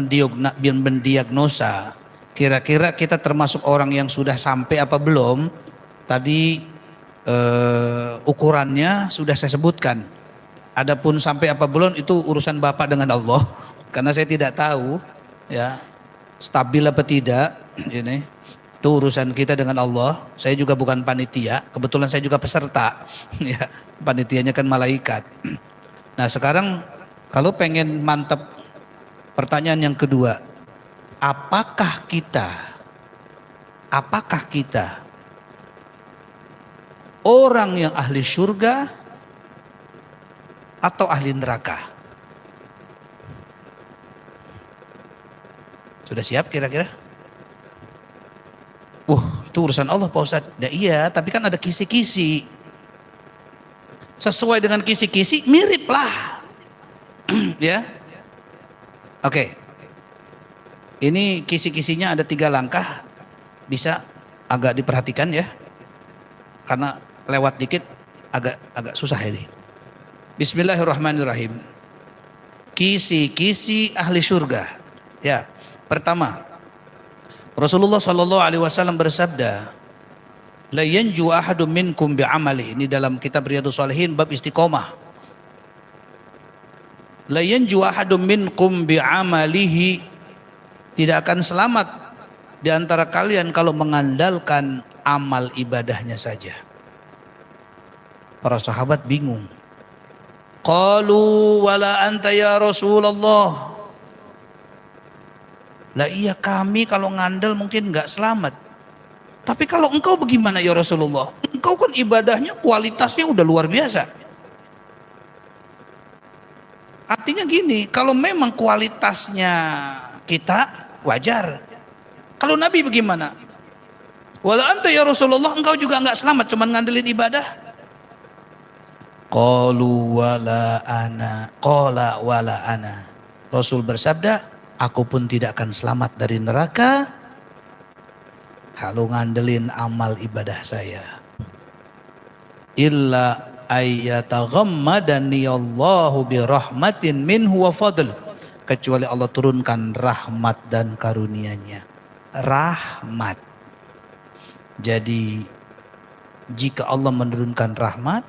mendiagnosa kira-kira kita termasuk orang yang sudah sampai apa belum? Tadi ukurannya sudah saya sebutkan. Adapun sampai apa belum itu urusan Bapak dengan Allah, karena saya tidak tahu ya stabil apa tidak. Ini itu urusan kita dengan Allah. Saya juga bukan panitia, kebetulan saya juga peserta. Ya, panitianya kan malaikat. Nah sekarang kalau pengen mantap, pertanyaan yang kedua, apakah kita orang yang ahli surga atau ahli neraka? Sudah siap kira-kira? Itu urusan Allah Pak Ustadz. Ya, iya, tapi kan ada kisi-kisi. Sesuai dengan kisi-kisi mirip lah. Ya. Oke. Ini kisi-kisinya ada 3 langkah. Bisa agak diperhatikan ya. Karena lewat dikit agak susah ini. Bismillahirrahmanirrahim. Kisi-kisi ahli surga. Ya, pertama, Rasulullah Shallallahu Alaihi Wasallam bersabda, la yanju ahadum minkum bi'amali. Ini dalam kitab Riyadhus Shalihin bab istiqomah. La yanju ahadum minkum bi'amalihi. Tidak akan selamat di antara kalian kalau mengandalkan amal ibadahnya saja. Para sahabat bingung. Qalu wala anta ya Rasulullah. Lah iya, kami kalau ngandel mungkin nggak selamat. Tapi kalau engkau bagaimana ya Rasulullah? Engkau kan ibadahnya kualitasnya udah luar biasa. Artinya gini, kalau memang kualitasnya kita wajar. Kalau Nabi bagaimana? Wala anta ya Rasulullah, engkau juga nggak selamat, cuman ngandelin ibadah. Qalu wala ana, qala wala ana. Rasul bersabda, aku pun tidak akan selamat dari neraka kalau ngandelin amal ibadah saya. Illa ayyataghammadani Allahu birahmatin minhu wa fadl. Kecuali Allah turunkan rahmat dan karunia-Nya. Rahmat. Jadi jika Allah menurunkan rahmat,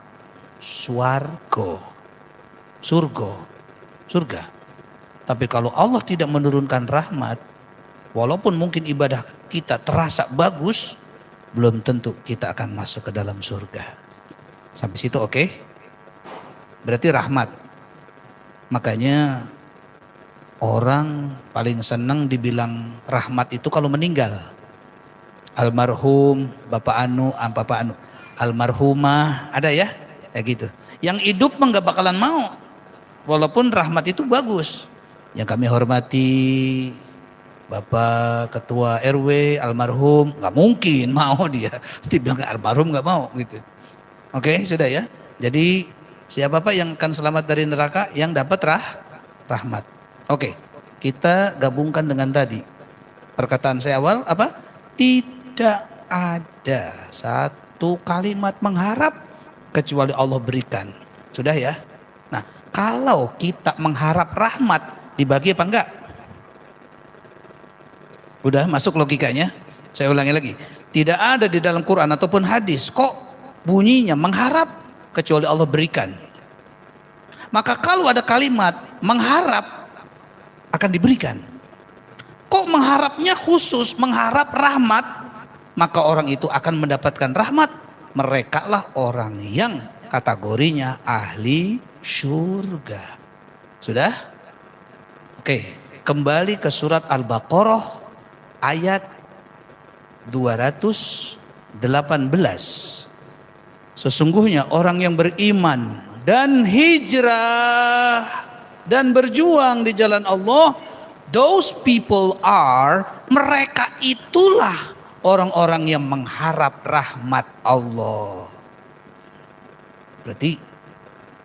surga. Tapi kalau Allah tidak menurunkan rahmat, walaupun mungkin ibadah kita terasa bagus, belum tentu kita akan masuk ke dalam surga. Sampai situ oke? Berarti rahmat. Makanya orang paling senang dibilang rahmat itu kalau meninggal. Almarhum, Bapak Anu, almarhumah, ada ya? Kayak gitu. Yang hidup mah nggak bakalan mau. Walaupun rahmat itu bagus. Yang kami hormati Bapak Ketua RW almarhum, nggak mungkin mau dia. Dibilang almarhum nggak mau gitu. Oke, sudah ya. Jadi siapa Pak yang akan selamat dari neraka? Yang dapat rahmat. Oke, kita gabungkan dengan tadi. Perkataan saya awal apa? Tidak ada satu kalimat mengharap kecuali Allah berikan. Sudah ya? Nah, kalau kita mengharap rahmat, dibagi apa enggak? Udah masuk logikanya? Saya ulangi lagi. Tidak ada di dalam Quran ataupun hadis. Kok bunyinya mengharap kecuali Allah berikan. Maka kalau ada kalimat mengharap akan diberikan. Kok mengharapnya khusus mengharap rahmat, maka orang itu akan mendapatkan rahmat. Mereka lah orang yang kategorinya ahli surga. Sudah? Oke, kembali ke surat Al-Baqarah ayat 218. Sesungguhnya orang yang beriman dan hijrah dan berjuang di jalan Allah, those people are, mereka itulah orang-orang yang mengharap rahmat Allah. Berarti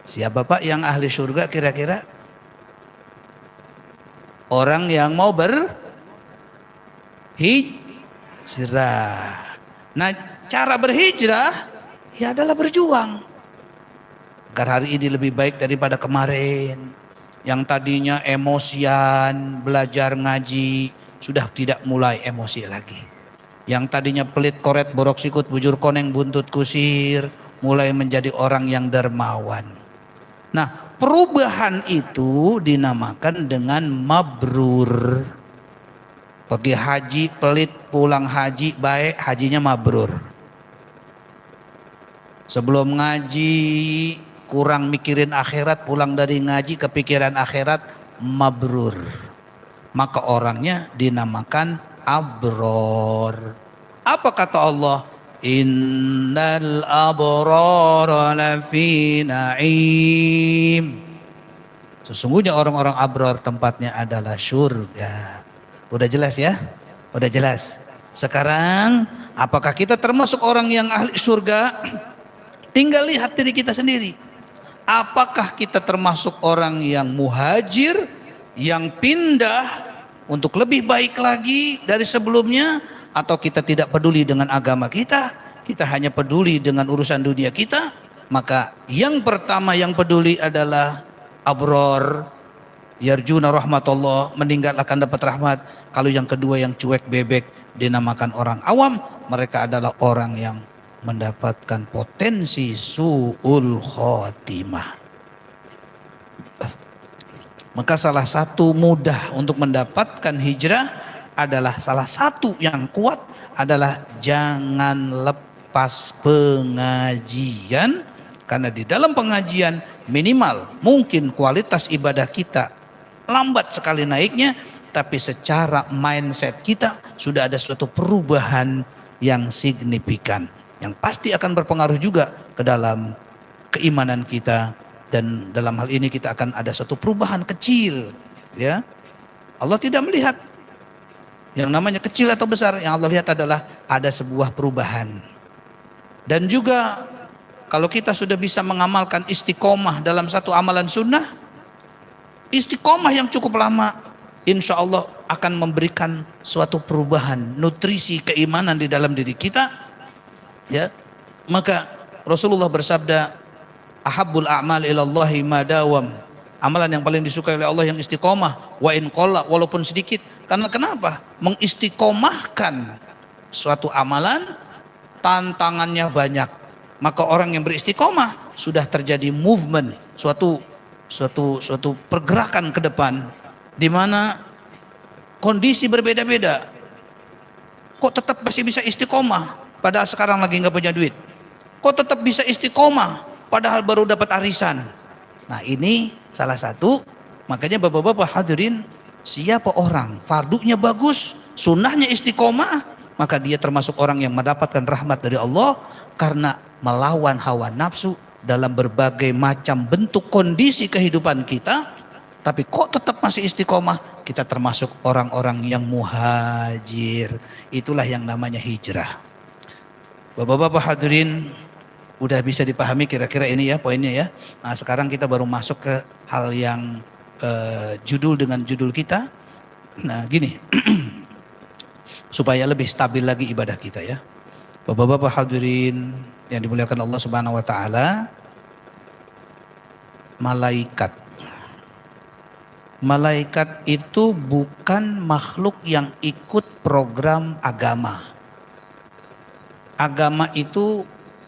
siapa Pak yang ahli surga kira-kira? Orang yang mau berhijrah. Nah, cara berhijrah ya adalah berjuang agar hari ini lebih baik daripada kemarin. Yang tadinya emosian belajar ngaji sudah tidak mulai emosi lagi. Yang tadinya pelit koret borok sikut bujur koneng buntut kusir mulai menjadi orang yang dermawan. Nah, perubahan itu dinamakan dengan mabrur. Pergi haji pelit, pulang haji baik, hajinya mabrur. Sebelum ngaji kurang mikirin akhirat, pulang dari ngaji kepikiran akhirat, mabrur. Maka orangnya dinamakan abror. Apa kata Allah? Innal abrara lafi na'im. Sesungguhnya orang-orang abror tempatnya adalah surga. Udah jelas ya? Udah jelas. Sekarang apakah kita termasuk orang yang ahli surga? Tinggal lihat diri kita sendiri. Apakah kita termasuk orang yang muhajir, yang pindah untuk lebih baik lagi dari sebelumnya, atau kita tidak peduli dengan agama kita hanya peduli dengan urusan dunia kita? Maka yang pertama yang peduli adalah abror, yarjuna rahmatullah, meninggal akan dapat rahmat. Kalau yang kedua yang cuek bebek dinamakan orang awam, mereka adalah orang yang mendapatkan potensi su'ul khotimah. Maka salah satu mudah untuk mendapatkan hijrah adalah, salah satu yang kuat adalah jangan lepas pengajian. Karena di dalam pengajian minimal mungkin kualitas ibadah kita lambat sekali naiknya, tapi secara mindset kita sudah ada suatu perubahan yang signifikan, yang pasti akan berpengaruh juga ke dalam keimanan kita. Dan dalam hal ini kita akan ada suatu perubahan kecil, ya. Allah tidak melihat yang namanya kecil atau besar, yang Allah lihat adalah ada sebuah perubahan. Dan juga kalau kita sudah bisa mengamalkan istiqomah dalam satu amalan sunnah, istiqomah yang cukup lama, insya Allah akan memberikan suatu perubahan, nutrisi keimanan di dalam diri kita, ya. Maka Rasulullah bersabda, ahabbul a'mal ilallahi madawam. Amalan yang paling disukai oleh Allah yang istiqomah, wa in qalla, walaupun sedikit. Karena kenapa? Mengistiqomahkan suatu amalan tantangannya banyak. Maka orang yang beristiqomah sudah terjadi movement, suatu pergerakan ke depan, di mana kondisi berbeda-beda. Kok tetap masih bisa istiqomah padahal sekarang lagi nggak punya duit? Kok tetap bisa istiqomah padahal baru dapat arisan? Nah, ini salah satu. Makanya bapak-bapak hadirin, siapa orang fardunya bagus, sunnahnya istiqomah, maka dia termasuk orang yang mendapatkan rahmat dari Allah karena melawan hawa nafsu dalam berbagai macam bentuk kondisi kehidupan kita. Tapi kok tetap masih istiqomah, kita termasuk orang-orang yang muhajir. Itulah yang namanya hijrah. Bapak-bapak hadirin, udah bisa dipahami kira-kira ini ya poinnya ya. Nah, sekarang kita baru masuk ke hal yang judul dengan judul kita. Nah, gini. Supaya lebih stabil lagi ibadah kita ya. Bapak-bapak hadirin yang dimuliakan Allah Subhanahu wa taala, malaikat itu bukan makhluk yang ikut program agama. Agama itu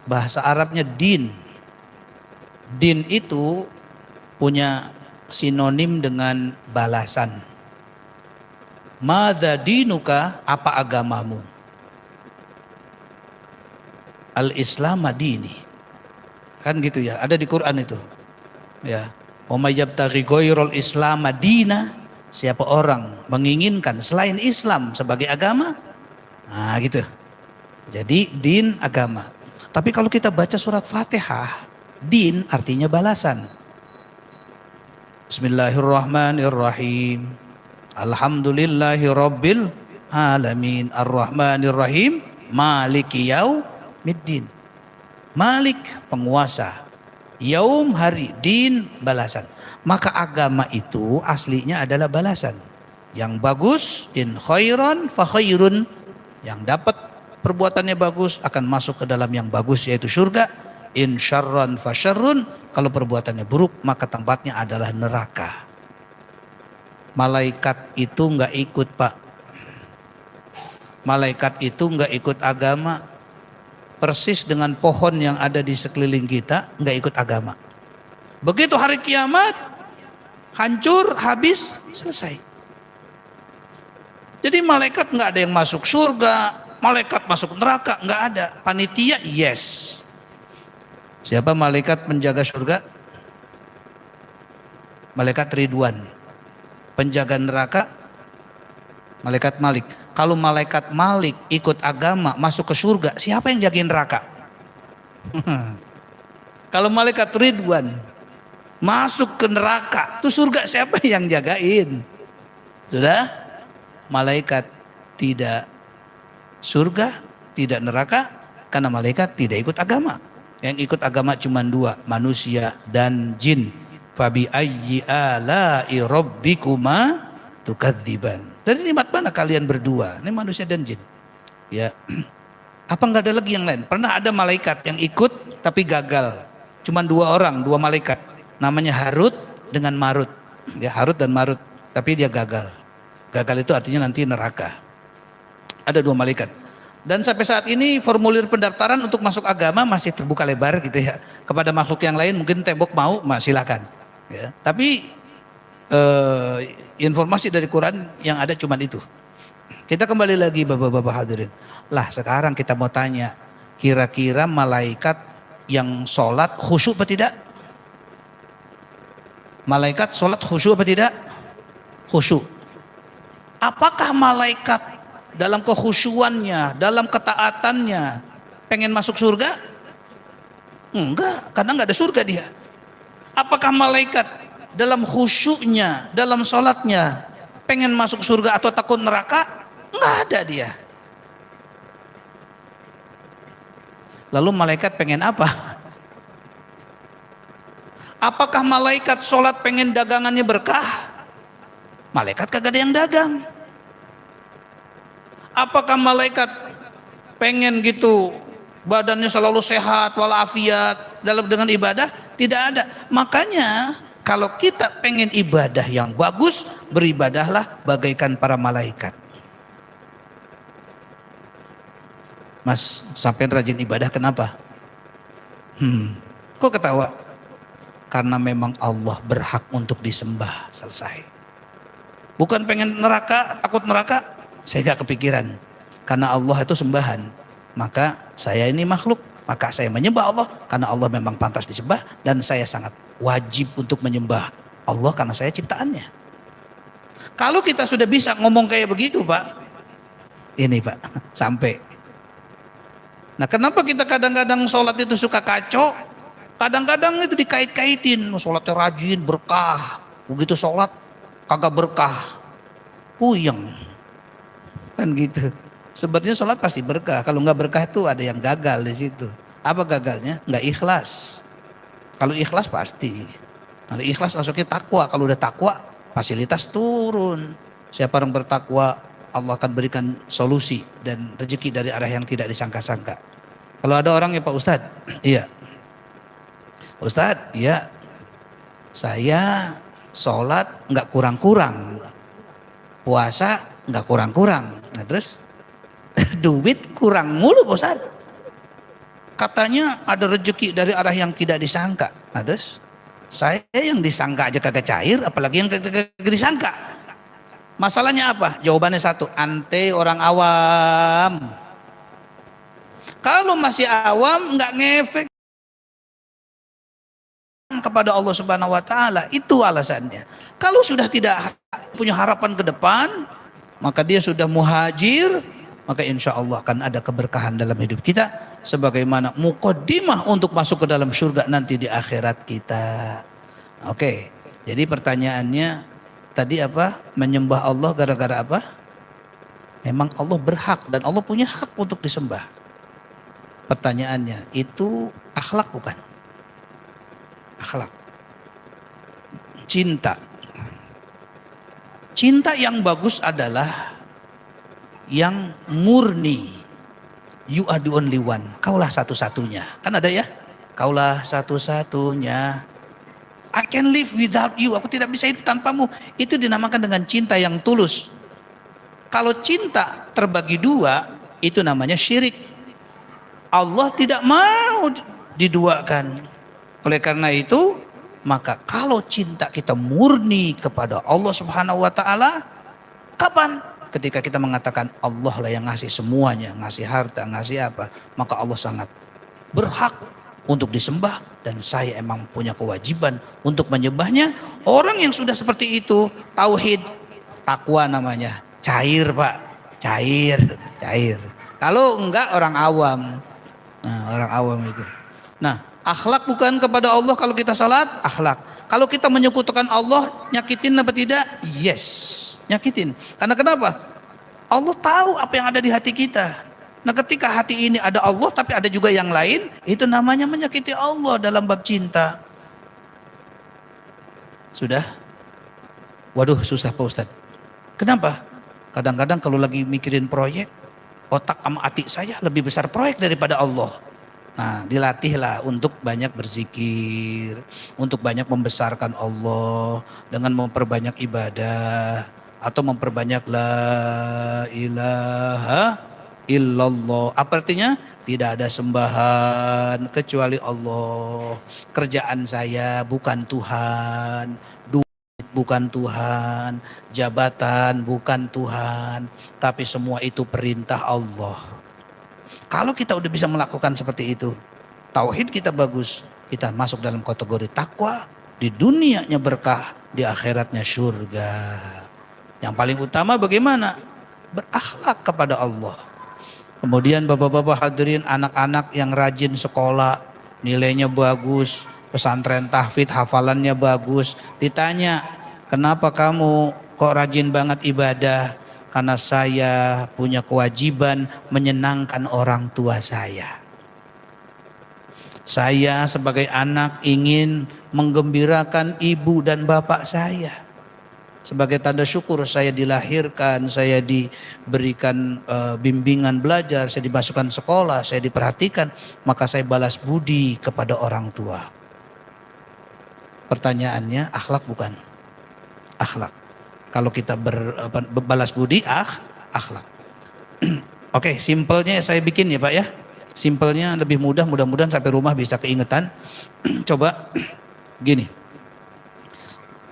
Bahasa Arabnya din. Din itu punya sinonim dengan balasan. Madza dinuka, apa agamamu? Al-Islam dini. Kan gitu ya, ada di Quran itu. Ya. Wa may yabtaghi ghairal Islam dina, siapa orang menginginkan selain Islam sebagai agama? Nah, gitu. Jadi din agama. Tapi kalau kita baca surat Fatihah, din artinya balasan. Bismillahirrahmanirrahim. Alhamdulillahi rabbil alamin. Ar-Rahmanir-Rahim. Maliki yaumiddin. Malik penguasa. Yaum hari, din balasan. Maka agama itu aslinya adalah balasan. Yang bagus, in khairan fa khairun. Yang dapat perbuatannya bagus akan masuk ke dalam yang bagus yaitu surga. In syarran fa syarrun. Kalau perbuatannya buruk maka tempatnya adalah neraka. Malaikat itu enggak ikut, Pak. Malaikat itu enggak ikut agama. Persis dengan pohon yang ada di sekeliling kita, enggak ikut agama. Begitu hari kiamat, hancur, habis, selesai. Jadi malaikat enggak ada yang masuk surga, malaikat masuk neraka, enggak ada. Panitia, yes. Siapa malaikat penjaga surga? Malaikat Ridwan. Penjaga neraka, malaikat Malik. Kalau malaikat Malik ikut agama masuk ke surga, siapa yang jagain neraka? Kalau malaikat Ridwan masuk ke neraka, tuh surga siapa yang jagain? Sudah? Malaikat tidak surga, tidak neraka, karena malaikat tidak ikut agama. Yang ikut agama cuma dua, manusia dan jin. Fabi ayyi ala'i rabbikuma tukadziban. Dari nikmat mana kalian berdua? Ini manusia dan jin. Ya. Apa enggak ada lagi yang lain? Pernah ada malaikat yang ikut tapi gagal. Cuma dua orang, dua malaikat. Namanya Harut dengan Marut. Ya, Harut dan Marut. Tapi dia gagal. Gagal itu artinya nanti neraka. Ada dua malaikat. Dan sampai saat ini formulir pendaftaran untuk masuk agama masih terbuka lebar gitu ya. Kepada makhluk yang lain mungkin tembok mau, silakan. Ya. Tapi informasi dari Quran yang ada cuma itu. Kita kembali lagi bapak-bapak hadirin. Lah sekarang kita mau tanya, kira-kira malaikat yang sholat khusyuk apa tidak? Malaikat sholat khusyuk apa tidak? Khusyuk. Apakah malaikat dalam kekhusyuannya, dalam ketaatannya pengen masuk surga? Enggak, karena enggak ada surga dia. Apakah malaikat dalam khusyuknya, dalam sholatnya pengen masuk surga atau takut neraka? Enggak ada dia. Lalu malaikat pengen apa? Apakah malaikat sholat pengen dagangannya berkah? Malaikat kagak ada yang dagang. Apakah malaikat pengen gitu badannya selalu sehat walafiat dalam dengan ibadah? Tidak ada. Makanya kalau kita pengen ibadah yang bagus, beribadahlah bagaikan para malaikat. Mas, sampai rajin ibadah kenapa? Kok ketawa? Karena memang Allah berhak untuk disembah, selesai. Bukan pengen neraka, takut neraka, saya gak kepikiran. Karena Allah itu sembahan. Maka saya ini makhluk, maka saya menyembah Allah karena Allah memang pantas disembah, dan saya sangat wajib untuk menyembah Allah karena saya ciptaannya. Kalau kita sudah bisa ngomong kayak begitu, Pak, ini Pak, sampai. Nah, kenapa kita kadang-kadang sholat itu suka kacau? Kadang-kadang itu dikait-kaitin, sholatnya rajin, berkah. Begitu sholat, kagak berkah, puyeng. Kan gitu. Sebenarnya sholat pasti berkah. Kalau nggak berkah itu ada yang gagal di situ. Apa gagalnya? Nggak ikhlas. Kalau ikhlas pasti. Kalau ikhlas maksudnya takwa. Kalau udah takwa, fasilitas turun. Siapa yang bertakwa, Allah akan berikan solusi dan rezeki dari arah yang tidak disangka-sangka. Kalau ada orang ya Pak Ustadz, iya. Ustadz, iya. Saya sholat nggak kurang-kurang, puasa nggak kurang-kurang. Nah terus duit kurang mulu Pak Ustadz. katanya ada rezeki dari arah yang tidak disangka. Nah terus saya yang disangka aja kagak cair, apalagi yang kagak disangka. Masalahnya apa? Jawabannya satu, ante orang awam. Kalau masih awam nggak ngefek kepada Allah Subhanahu wa taala, itu alasannya. Kalau sudah tidak punya harapan ke depan, maka dia sudah muhajir, maka insya Allah akan ada keberkahan dalam hidup kita sebagaimana muqaddimah untuk masuk ke dalam surga nanti di akhirat kita. Oke. Jadi pertanyaannya tadi apa? Menyembah Allah gara-gara apa? Memang Allah berhak dan Allah punya hak untuk disembah. Pertanyaannya, itu akhlak bukan? Akhlak. Cinta. Cinta yang bagus adalah yang murni. You are the only one. Kaulah satu-satunya. Kan ada ya? Kaulah satu-satunya. I can live without you. Aku tidak bisa hidup tanpamu. Itu dinamakan dengan cinta yang tulus. Kalau cinta terbagi dua, itu namanya syirik. Allah tidak mau diduakan. Oleh karena itu, maka kalau cinta kita murni kepada Allah Subhanahu wa taala, kapan? Ketika kita mengatakan Allah lah yang ngasih semuanya, ngasih harta, ngasih apa, maka Allah sangat berhak untuk disembah dan saya emang punya kewajiban untuk menyembahnya. Orang yang sudah seperti itu, tauhid, takwa namanya. Cair Pak, cair. Kalau enggak orang awam. Nah, orang awam itu. Nah, akhlak bukan kepada Allah kalau kita salat, akhlak. Kalau kita menyekutukan Allah, nyakitin apa tidak? Yes, nyakitin. Karena kenapa? Allah tahu apa yang ada di hati kita. Nah, ketika hati ini ada Allah tapi ada juga yang lain, itu namanya menyakiti Allah dalam bab cinta. Sudah? Waduh, susah Pak Ustadz. Kenapa? Kadang-kadang kalau lagi mikirin proyek, otak sama hati saya lebih besar proyek daripada Allah. Nah, dilatihlah untuk banyak berzikir, untuk banyak membesarkan Allah dengan memperbanyak ibadah atau memperbanyak la ilaha illallah. Apa artinya? Tidak ada sembahan kecuali Allah. Kerjaan saya bukan Tuhan, bukan Tuhan, jabatan bukan Tuhan, tapi semua itu perintah Allah. Kalau kita udah bisa melakukan seperti itu, tauhid kita bagus, kita masuk dalam kategori takwa, di dunianya berkah, di akhiratnya surga. Yang paling utama bagaimana? Berakhlak kepada Allah. Kemudian bapak-bapak hadirin, anak-anak yang rajin sekolah, nilainya bagus, pesantren tahfidz hafalannya bagus, ditanya, kenapa kamu kok rajin banget ibadah? Karena saya punya kewajiban menyenangkan orang tua saya. Saya sebagai anak ingin menggembirakan ibu dan bapak saya. Sebagai tanda syukur saya dilahirkan, saya diberikan bimbingan belajar, saya dimasukkan sekolah, saya diperhatikan, maka saya balas budi kepada orang tua. Pertanyaannya, akhlak bukan? Akhlak. Kalau kita berbalas budi, akhlak. Oke, simpelnya saya bikin ya Pak ya. Simpelnya lebih mudah, mudah-mudahan sampai rumah bisa keingetan. Coba gini.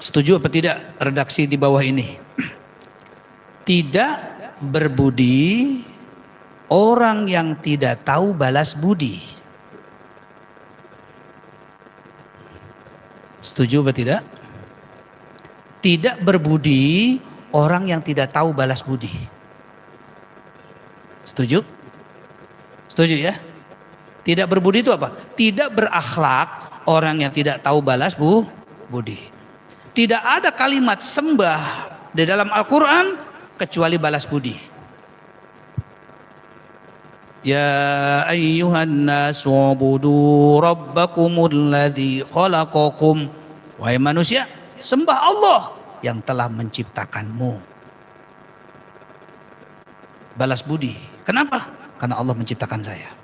Setuju apa tidak redaksi di bawah ini? Tidak berbudi orang yang tidak tahu balas budi. Setuju apa tidak? Tidak berbudi orang yang tidak tahu balas budi. Setuju? Setuju ya? Tidak berbudi itu apa? Tidak berakhlak orang yang tidak tahu balas budi. Tidak ada kalimat sembah di dalam Al-Quran kecuali balas budi. Ya ayyuhan nasu ubudu rabbakumul ladzi khalaqakum. Wahai manusia, sembah Allah yang telah menciptakanmu. Balas budi. Kenapa? Karena Allah menciptakan saya.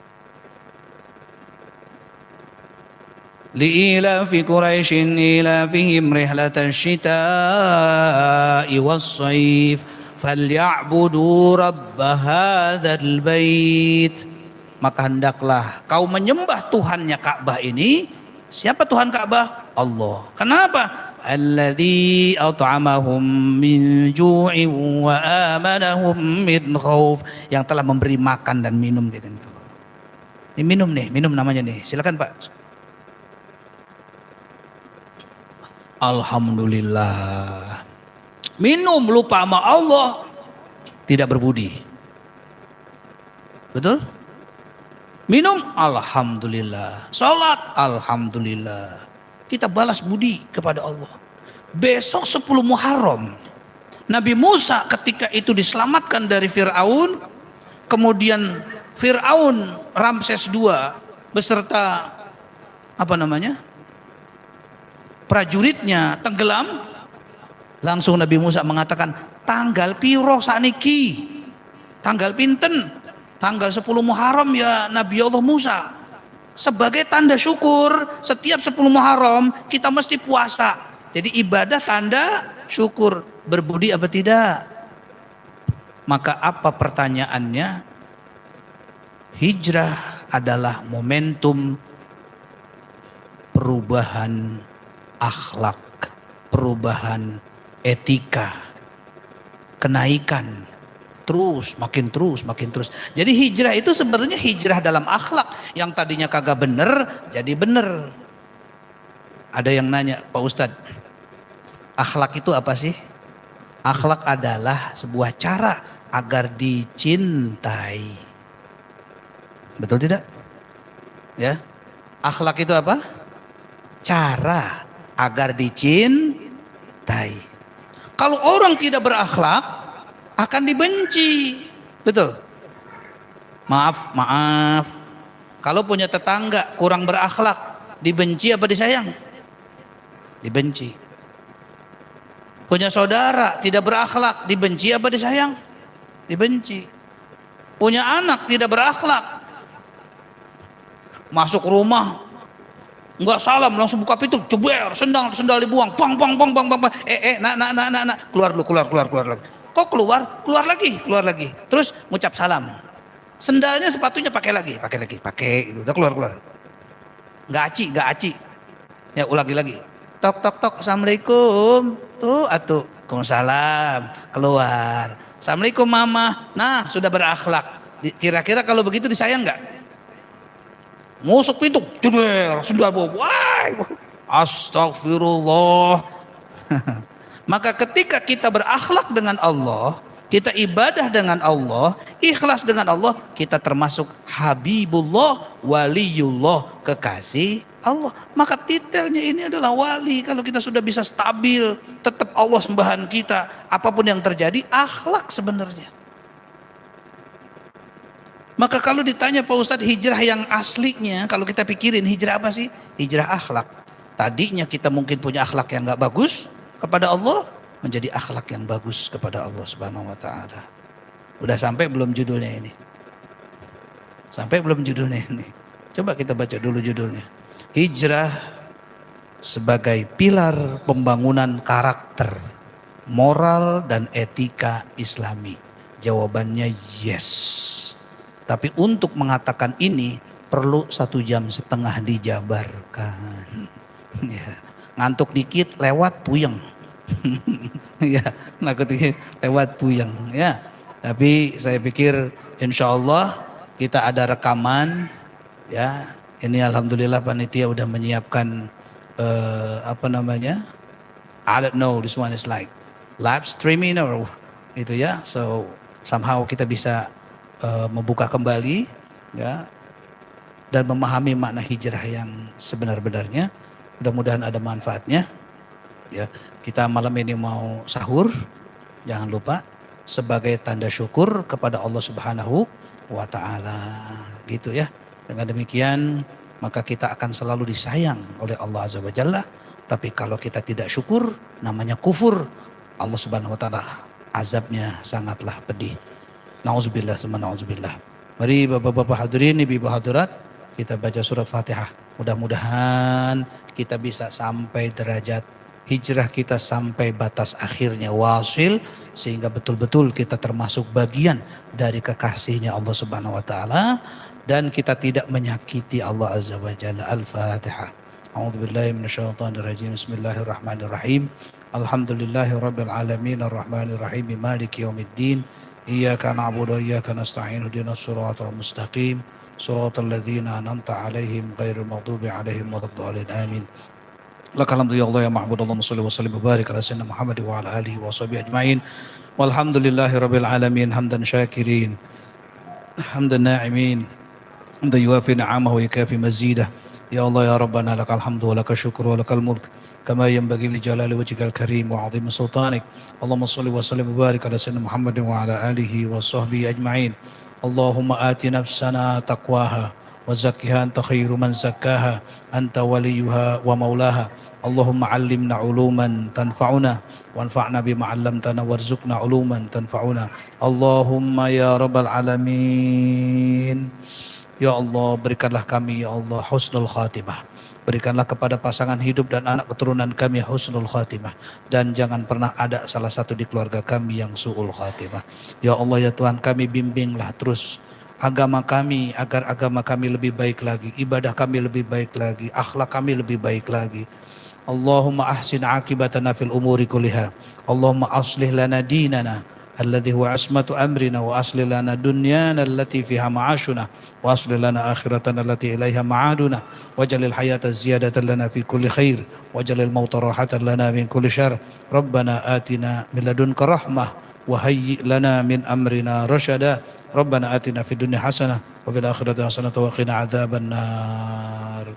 Li'ilafi Quraisyin ilafihim rihlatash shita'i was-shayf falyabudu rabb hadzal bait. maka hendaklah kau menyembah Tuhannya Ka'bah ini. Siapa Tuhan Ka'bah? Allah. Kenapa? Alladzi at'amahum min ju'in wa amanahum min khauf, yang telah memberi makan dan minum gitu. Ini minum nih, minum namanya nih. Silakan Pak. Alhamdulillah. Minum lupa sama Allah, tidak berbudi. Betul? Minum, alhamdulillah. Salat, alhamdulillah. Kita balas budi kepada Allah. Besok 10 Muharram, Nabi Musa ketika itu diselamatkan dari Fir'aun, kemudian Fir'aun Ramses II beserta prajuritnya tenggelam. Langsung Nabi Musa mengatakan, tanggal piro saniki? Tanggal pinten? Tanggal 10 Muharram ya Nabi Allah Musa. Sebagai tanda syukur, setiap 10 Muharram kita mesti puasa. Jadi ibadah tanda syukur. Berbudi apa tidak? Maka apa pertanyaannya? Hijrah adalah momentum perubahan akhlak, perubahan etika, kenaikan, terus makin terus. Jadi hijrah itu sebenarnya hijrah dalam akhlak. Yang tadinya kagak bener jadi bener. Ada yang nanya, Pak Ustadz, akhlak itu apa sih? Akhlak adalah sebuah cara agar dicintai. Betul tidak? Ya. Akhlak itu apa? Cara agar dicintai. Kalau orang tidak berakhlak akan dibenci. Betul? Maaf. Kalau punya tetangga kurang berakhlak, dibenci apa disayang? Dibenci. Punya saudara tidak berakhlak, dibenci apa disayang? Dibenci. Punya anak tidak berakhlak, masuk rumah enggak salam, langsung buka pintu, jeber, sendal dibuang, bang, nak, keluar dulu. Kok keluar lagi, terus ngucap salam, sendalnya sepatunya pakai lagi, gitu, udah keluar, nggak aci, ya ulangi lagi, tok, assalamualaikum, tuh, Waalaikumsalam, keluar, assalamualaikum mama, nah sudah berakhlak. Kira-kira kalau begitu disayang nggak? Musuk pintu, sudah wah, astagfirullah. Maka ketika kita berakhlak dengan Allah, kita ibadah dengan Allah, ikhlas dengan Allah, kita termasuk Habibullah, Waliullah, kekasih Allah. Maka titelnya ini adalah wali. Kalau kita sudah bisa stabil, tetap Allah sembahan kita, apapun yang terjadi, akhlak sebenarnya. Maka kalau ditanya Pak Ustadz, hijrah yang aslinya, kalau kita pikirin hijrah apa sih? Hijrah akhlak. Tadinya kita mungkin punya akhlak yang gak bagus kepada Allah, menjadi akhlak yang bagus kepada Allah Subhanahu wa Ta'ala. Udah sampai belum judulnya ini? Sampai belum judulnya ini? Coba kita baca dulu judulnya. Hijrah sebagai pilar pembangunan karakter, moral dan etika Islami. Jawabannya yes. Tapi untuk mengatakan ini perlu 1,5 jam dijabarkan. Ya, ngantuk dikit lewat puyeng. Ya, ngantuk dikit lewat puyeng. Ya, tapi saya pikir insya Allah kita ada rekaman. Ya, ini alhamdulillah panitia udah menyiapkan I don't know, this one is like live streaming or itu ya. So somehow kita bisa membuka kembali ya dan memahami makna hijrah yang sebenar-benarnya. Mudah-mudahan ada manfaatnya ya. Kita malam ini mau sahur, jangan lupa sebagai tanda syukur kepada Allah Subhanahu wa Ta'ala gitu ya. Dengan demikian maka kita akan selalu disayang oleh Allah Azza wa Jalla. Tapi kalau kita tidak syukur, namanya kufur. Allah Subhanahu wa Ta'ala azabnya sangatlah pedih. Nauzubillah summa nauzubillah. Mari bapak-bapak hadirin, ibu-ibu hadirat, kita baca surat Fatihah. Mudah-mudahan kita bisa sampai derajat hijrah kita sampai batas akhirnya wasil, sehingga betul-betul kita termasuk bagian dari kekasihnya Allah Subhanahu wa Ta'ala. dan kita tidak menyakiti Allah Azza wa Jalla. Al-Fatihah. A'udzubillahi minasyaitonirrajim. Bismillahirrahmanirrahim. Alhamdulillahirabbil alamin arrahmanir rahim maliki yaumiddin. Iyyaka na'budu wa iyyaka nasta'in ihdinas siratal mustaqim siratal ladzina an'amta 'alaihim ghairil maghdubi 'alaihim waladdallin. Amin. Lakal hamdu ya Allah ya mahmud. Allahumma shalli wa sallim wa barik ala sayyidina Muhammad wa ala alihi wa sahbihi ajma'in. Walhamdulillahirabbil alamin hamdan syakirin hamdan na'imin hamdan yuwafi ni'amahu wa yukafi mazidah. Ya Allah ya Rabbana lakal hamdu wa lakal syukru wa lakal mulk kama yanbaghi li jalali wajhikal karim wa 'azimi sultanik. Allahumma shalli wa sallim wa barik ala sayyidina Muhammad wa ala alihi wa sahbihi ajma'in. Allahumma ati nafsana taqwaha wa zakkiha anta khairu man zakkaha anta waliyuha wa maulaha. Allahumma 'allimna 'uluman tanfa'una wanfa'na bima 'allamtana warzuqna 'uluman tanfa'una. Allahumma ya rabbal alamin. Ya Allah, berikanlah kami ya Allah husnul khatimah. Berikanlah kepada pasangan hidup dan anak keturunan kami husnul khatimah. Dan jangan pernah ada salah satu di keluarga kami yang su'ul khatimah. Ya Allah ya Tuhan, kami bimbinglah terus agama kami agar agama kami lebih baik lagi, ibadah kami lebih baik lagi, akhlak kami lebih baik lagi. Allahumma ahsin akibatana fil umuri kulliha. Allahumma aslih lana dinana alladhi huwa asmatu amrina wa aslih lana dunyana allati fiha ma'ashuna wa aslih lana akhiratana allati ilaiha ma'aduna waj'alil hayata ziyadatan lana fi kulli khair waj'alil mauta rahatan lana min kulli syarr. Rabbana atina min ladunka rahmah wa hayyi lana min amrina rasyada. Rabbana atina fid dunya hasanah wa fil akhirati hasanah wa qina adzabannar.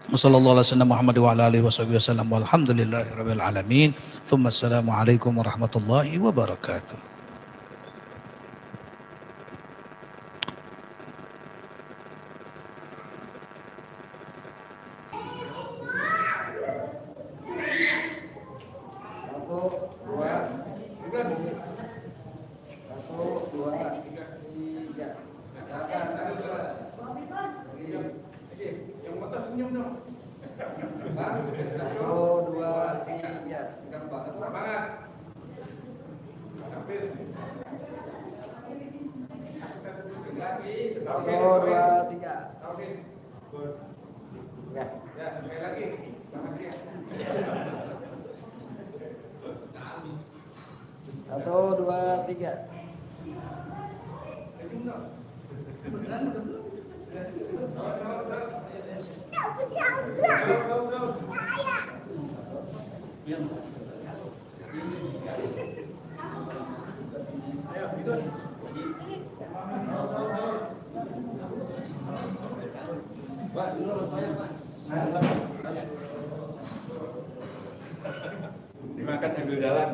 Wassallallahu ala sayyidina Muhammad wa ala alihi wasallam walhamdulillahi rabbil alamin. Tsumma assalamu alaikum warahmatullahi wabarakatuh. Satu, dua, tiga. Dimakan sambil jalan.